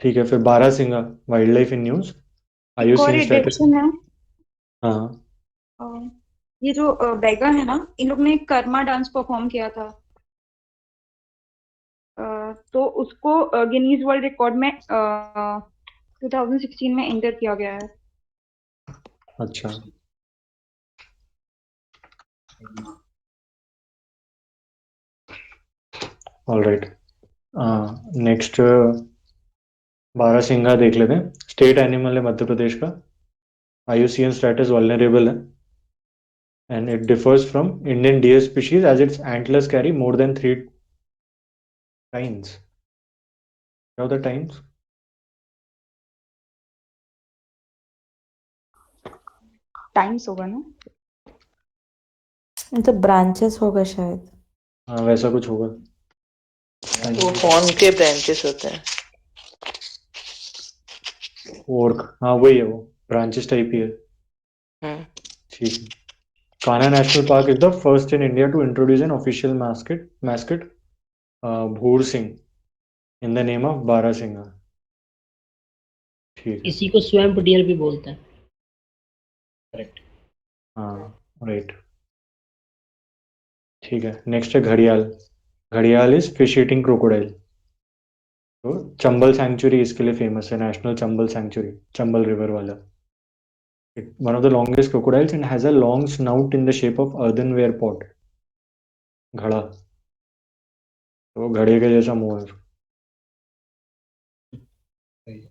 Speaker 2: ठीक है, फिर barasingha, wild life in news, are you
Speaker 8: एक और
Speaker 2: सीइंग स्टेटस।
Speaker 8: एडिक्शन है,
Speaker 2: हाँ,
Speaker 8: अ, ये जो बैगा है ना, इन लोग ने कर्मा डांस परफॉर्म किया था, तो उसको गिनीज वर्ल्ड रिकॉर्ड में 2016 में एंटर किया गया है।
Speaker 2: अच्छा, ऑल राइट। नेक्स्ट बारहसिंगा देख लेते हैं। स्टेट एनिमल है मध्य प्रदेश का, IUCN स्टेटस वल्नरेबल है and it differs from Indian deer species as its antlers carry more than 3 tines. What are the tines?
Speaker 8: Times होगा ना?
Speaker 5: मतलब ब्रांचेस होगा शायद।
Speaker 2: हाँ वैसा कुछ होगा।
Speaker 3: वो फोन के ब्रांचेस होते हैं।
Speaker 2: और हाँ वही है, वो ब्रांचेस टाइप ही है।
Speaker 3: हम्म।
Speaker 2: ठीक है। Kanha national park is the first in India to introduce an official mascot Bhoor Singh in the name of barasingha. ठीक है।
Speaker 4: इसी को स्वैम्प डियर भी बोलते हैं।
Speaker 1: करेक्ट।
Speaker 2: हाँ राइट। ठीक है, नेक्स्ट है घड़ियाल। घड़ियाल इज फिश ईटिंग क्रोकोडाइल। तो चंबल सैंक्चुरी इसके लिए फेमस है, national Chambal sanctuary, Chambal river वाला। One of the longest crocodiles and has a long snout in the shape of earthenware pot. घड़ा, तो घड़े के जैसा मुंह है।
Speaker 1: सही है।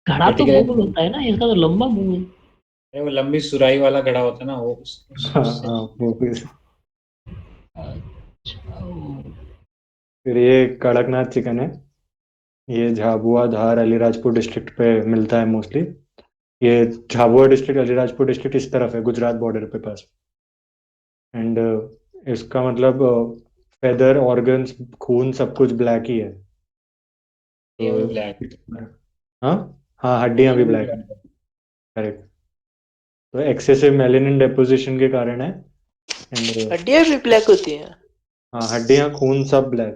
Speaker 4: घड़ा तो
Speaker 1: Vertical
Speaker 4: गोल होता है ना, इसका तो लंबा मुंह है।
Speaker 1: अरे वो लंबी सुराही वाला घड़ा होता है ना, वो
Speaker 2: हाँ
Speaker 1: उससे।
Speaker 2: हाँ वो
Speaker 4: अच्छा,
Speaker 2: फिर ये कड़कनाथ चिकन है। ये झाबुआ, धार, अलीराजपुर डिस्ट्रिक्ट पे मिलता है मोस्टली। ये झाबुआ डिस्ट्रिक्ट, अलीराजपुर डिस्ट्रिक्ट इस तरफ है, गुजरात बॉर्डर पे पास। एंड इसका मतलब फेदर, ऑर्गन्स, खून सब कुछ ब्लैक ही है।
Speaker 1: ये भी
Speaker 2: तो
Speaker 1: ब्लैक।
Speaker 2: हाँ हाँ, हड्डियां भी ब्लैक है। करेक्ट। तो एक्सेसिव मेलेनिन डेपोजिशन के कारण है। एंड
Speaker 3: हड्डियां भी ब्लैक होती हैं?
Speaker 2: हाँ, हड्डियां, खून सब ब्लैक।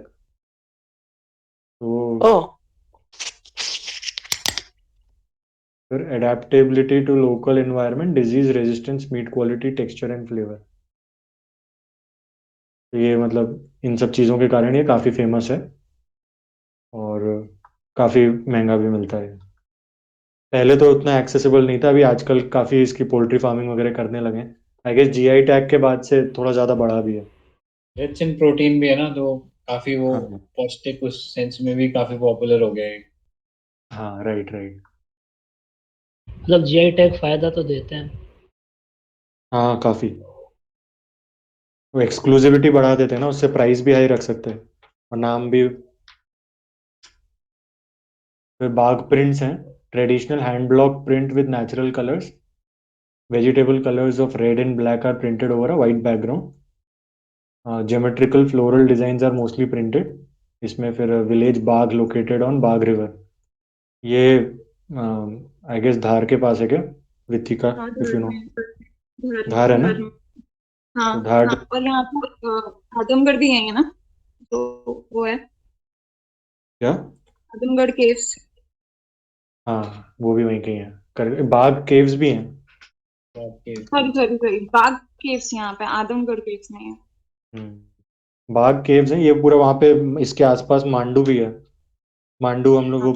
Speaker 2: तो
Speaker 3: ओह।
Speaker 2: फिर adaptability to local environment, disease resistance, meat quality, texture and flavour. तो ये मतलब इन सब चीज़ों के कारण ये काफ़ी फेमस है और काफ़ी महंगा भी मिलता है। पहले तो उतना एक्सेसिबल नहीं था, अभी आजकल काफ़ी इसकी पोल्ट्री फार्मिंग वगैरह करने लगे हैं। आई गेस जीआई टैग के बाद से थोड़ा ज़्यादा बढ़ा भी है।
Speaker 1: रिच इन प्रोटीन भी है ना, तो काफी वो
Speaker 2: हाँ
Speaker 1: पौष्टिक उस सेंस में भी काफी पॉपुलर हो गया है।
Speaker 2: हाँ राइट राइट।
Speaker 4: मतलब जीआई टैग फायदा तो देते हैं।
Speaker 2: हाँ काफ़ी, वो एक्सक्लूसिविटी बढ़ा देते हैं ना, उससे प्राइस भी हाई रख सकते हैं और नाम भी। फिर बाघ प्रिंट्स हैं। Traditional hand block print with natural colours, vegetable colors of red and black are printed over a white background. Geometrical floral designs are mostly printed. इसमें फिर village Bagh located on Bagh river. ये I guess धार के पास है क्या, विथिका,
Speaker 8: हाँ,
Speaker 2: if you
Speaker 8: घर
Speaker 2: no.
Speaker 8: में। घर
Speaker 2: धार है ना?
Speaker 8: घर में। हाँ।
Speaker 2: तो धार,
Speaker 8: हाँ, और यहाँ पर आदमगढ़ भी है ना, तो वो है
Speaker 2: क्या?
Speaker 8: आदमगढ़ केव्स।
Speaker 2: हाँ वो भी वहीं कहीं है, बाग केव्स भी हैं।
Speaker 1: ओके।
Speaker 8: सॉरी सॉरी सॉरी, बाग केव्स यहाँ पे, आदमगढ़ केव्स नहीं है।
Speaker 2: बाग केव्स हैं ये पूरा वहाँ पे। इसके आसपास मांडू भी है। मांडू हम लोग
Speaker 8: हाँ।
Speaker 2: वो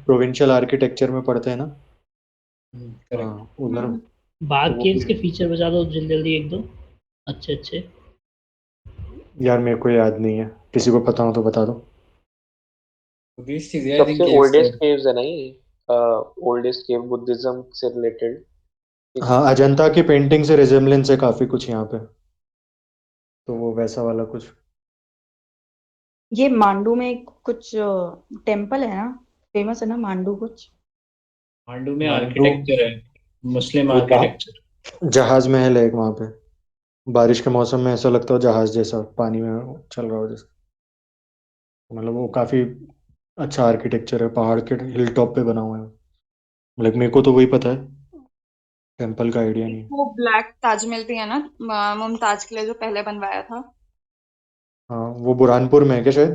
Speaker 2: प्रोविंशियल आर्किटेक्चर में पढ़ते हैं ना।
Speaker 1: करेक्ट।
Speaker 2: हाँ उधर।
Speaker 8: हम्म।
Speaker 4: बाघ
Speaker 2: तो वो
Speaker 4: केव्स
Speaker 2: भी,
Speaker 4: के फीचर बता दो जल्दी जल्दी एक दो। अच्छे अच्छे।
Speaker 2: यार मेरे को याद नहीं है, किसी को पता हो तो बता दो।
Speaker 1: दिस चीज आई
Speaker 10: सबसे
Speaker 1: थिंक केव्स तो।
Speaker 10: ओल्डेस्ट केव्स है ना ये, ओल्डेस्ट केव बुद्धिज्म से रिलेटेड।
Speaker 2: हाँ अजंता की पेंटिंग से रिजेम्बलेंस है काफी कुछ यहाँ पे, तो वो वैसा वाला कुछ।
Speaker 11: ये मांडू में कुछ टेम्पल है ना, फेमस है ना मांडू कुछ।
Speaker 1: मांडू में
Speaker 2: मांडू,
Speaker 1: आर्किटेक्चर है, मुस्लिम
Speaker 2: वो
Speaker 1: आर्किटेक्चर।
Speaker 2: जहाज महल है एक वहाँ पे। बारिश के मौसम में ऐसा लगता हो जहाज जैसा पानी में चल रहा हो जैसा। मतलब वो काफी अच्छा आर्किटेक्चर है, पहाड़ के हिल टॉप पे बना हुआ है। मतलब मेरे को तो वही पता है, टेम्पल का आइडिया नहीं है।
Speaker 8: वो ब्लैक ताजमहल भी है ना, मुमताज के लिए जो पहले बनवाया था।
Speaker 2: हाँ वो बुरहानपुर में है क्या शायद,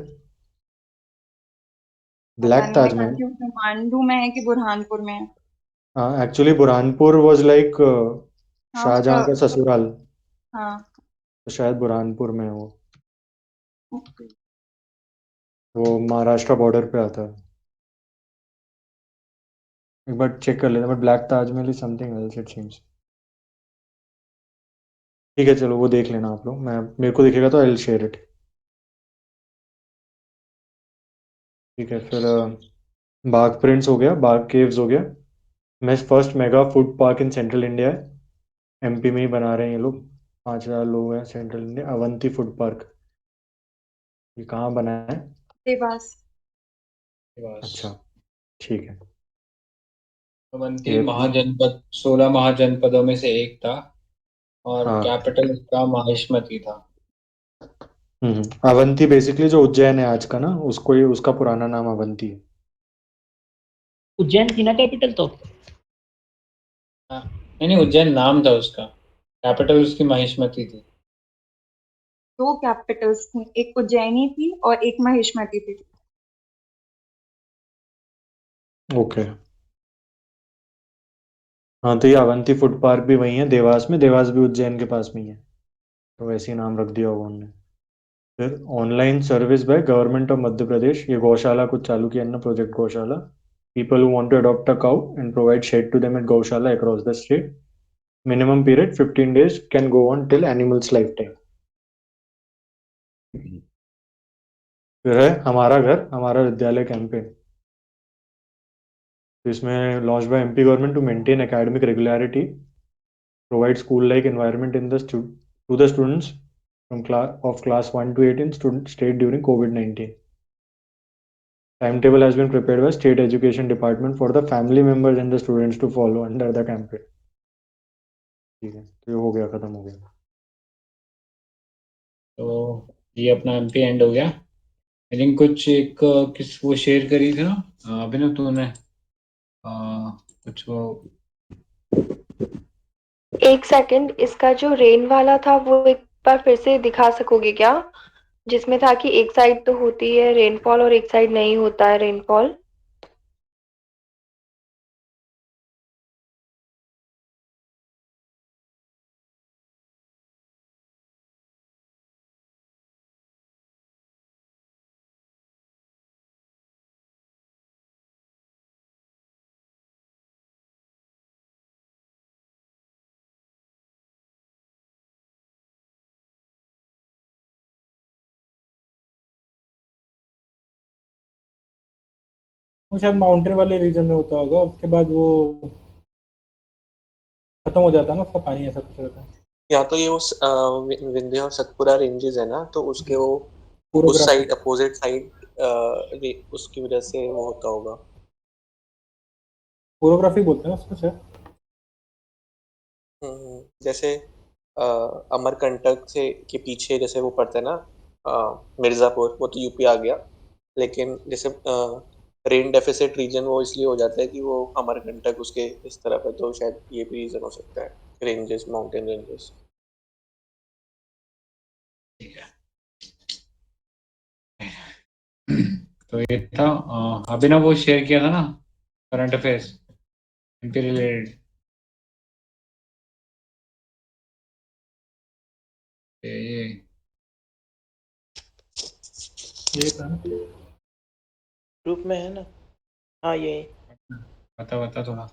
Speaker 8: पता
Speaker 2: ब्लैक
Speaker 8: नहीं, मैं
Speaker 2: ताजमहल।
Speaker 8: कंफ्यूज हूँ, मांडू में है कि बुरहानपुर में है।
Speaker 2: हाँ एक्चुअली बुरहानपुर वाज लाइक
Speaker 8: हाँ
Speaker 2: शाहजहाँ का
Speaker 8: उसका।
Speaker 2: ससुराल,
Speaker 8: हाँ।
Speaker 2: तो शायद बुरहानपुर में है वो।
Speaker 8: ओके।
Speaker 2: वो महाराष्ट्र बॉर्डर पे आता है। एक बार चेक कर लेते हैं, but black Taj Mahal is something else it seems. ठीक है चलो वो देख लेना आप लोग, मैं, मेरे को दिखेगा तो आई विल शेयर इट। ठीक है फिर बाघ प्रिंट्स हो गया, बाघ केव्स हो गया। मैं first mega food park in central India है, एमपी में ही बना रहे हैं ये लोग। 5,000 लोग हैं, central India, Avanti food park. ये कहाँ बना है?
Speaker 8: देवास।
Speaker 2: अच्छा ठीक है।
Speaker 1: अवंती
Speaker 2: ये
Speaker 1: महाजनपद 16 महाजनपदों में से एक था और
Speaker 2: हाँ
Speaker 1: कैपिटल उसका माहिष्मती था।
Speaker 2: अवंती बेसिकली जो उज्जैन है आज का ना, उसको ही उसका पुराना नाम अवंती है।
Speaker 4: उज्जैन थी ना कैपिटल तो।
Speaker 1: हाँ, नहीं उज्जैन नाम था उसका, कैपिटल उसकी माहिष्मती थी।
Speaker 8: दो कैपिटल्स थी, एक उज्जैनी थी और एक महिष्मती थी।
Speaker 2: ओके। हाँ तो ये अवंती फूड पार्क भी वही है देवास में, देवास भी उज्जैन के पास में ही है, तो वैसे ही नाम रख दिया होगा उन्होंने। फिर online service by government of Madhya Pradesh, ये गौशाला कुछ चालू किया है ना, project Gaushala. People who want to adopt a cow and provide shed to them at gaushala across the state, minimum period 15 days can go on till animals life time. फिर है Hamara Ghar Hamara Vidyalaya campaign, तो इसमें launch by MP government to maintain academic regularity, provide school-like environment in the to the students from class 1 to 8 in student state during COVID-19. Timetable has been prepared by State Education Department for the family members and the students to follow under the campaign. ठीक है, तो ये हो गया, खत्म हो गया।
Speaker 1: तो ये अपना एमपी एंड हो गया। आई थिंक कुछ एक किस वो शेयर करी थी ना अभिनव तूने, कुछ वो।
Speaker 7: एक सेकंड, इसका जो रेन वाला था वो एक बार फिर से दिखा सकोगे क्या, जिसमें था कि एक साइड तो होती है रेनफॉल और एक साइड नहीं होता है रेनफॉल।
Speaker 12: वो शायद माउंटेन वाले रीजन में होता होगा, उसके बाद वो खत्म हो जाता है ना उसका पानी, ऐसा कुछ रहता है।
Speaker 10: या तो ये वो विंध्य और सतपुरा रेंजेस है ना, तो उसके वो उस
Speaker 12: पूरोग्राफी
Speaker 10: साइड अपोजिट साइड उसकी वजह से वो होता होगा।
Speaker 12: पूरोग्राफी बोलते हैं ना उसको शायद।
Speaker 10: जैसे अमरकंटक से के पीछे जैसे वो पड़ता है ना, मिर्जापुर, वो तो यूपी आ गया, लेकिन जैसे रेन डेफिसिट रीजन वो इसलिए हो जाता है कि वो अमरकंटक उसके इस तरफ है, तो शायद ये भी रीजन हो सकता है, रेंजेस, माउंटेन रेंजेस।
Speaker 1: ठीक है। तो ये था अभिनव वो शेयर किया था ना करंट अफेयर्स एमपी रिलेटेड।
Speaker 12: ये था ना
Speaker 3: ग्रुप में है ना। हाँ ये
Speaker 1: बता थोड़ा।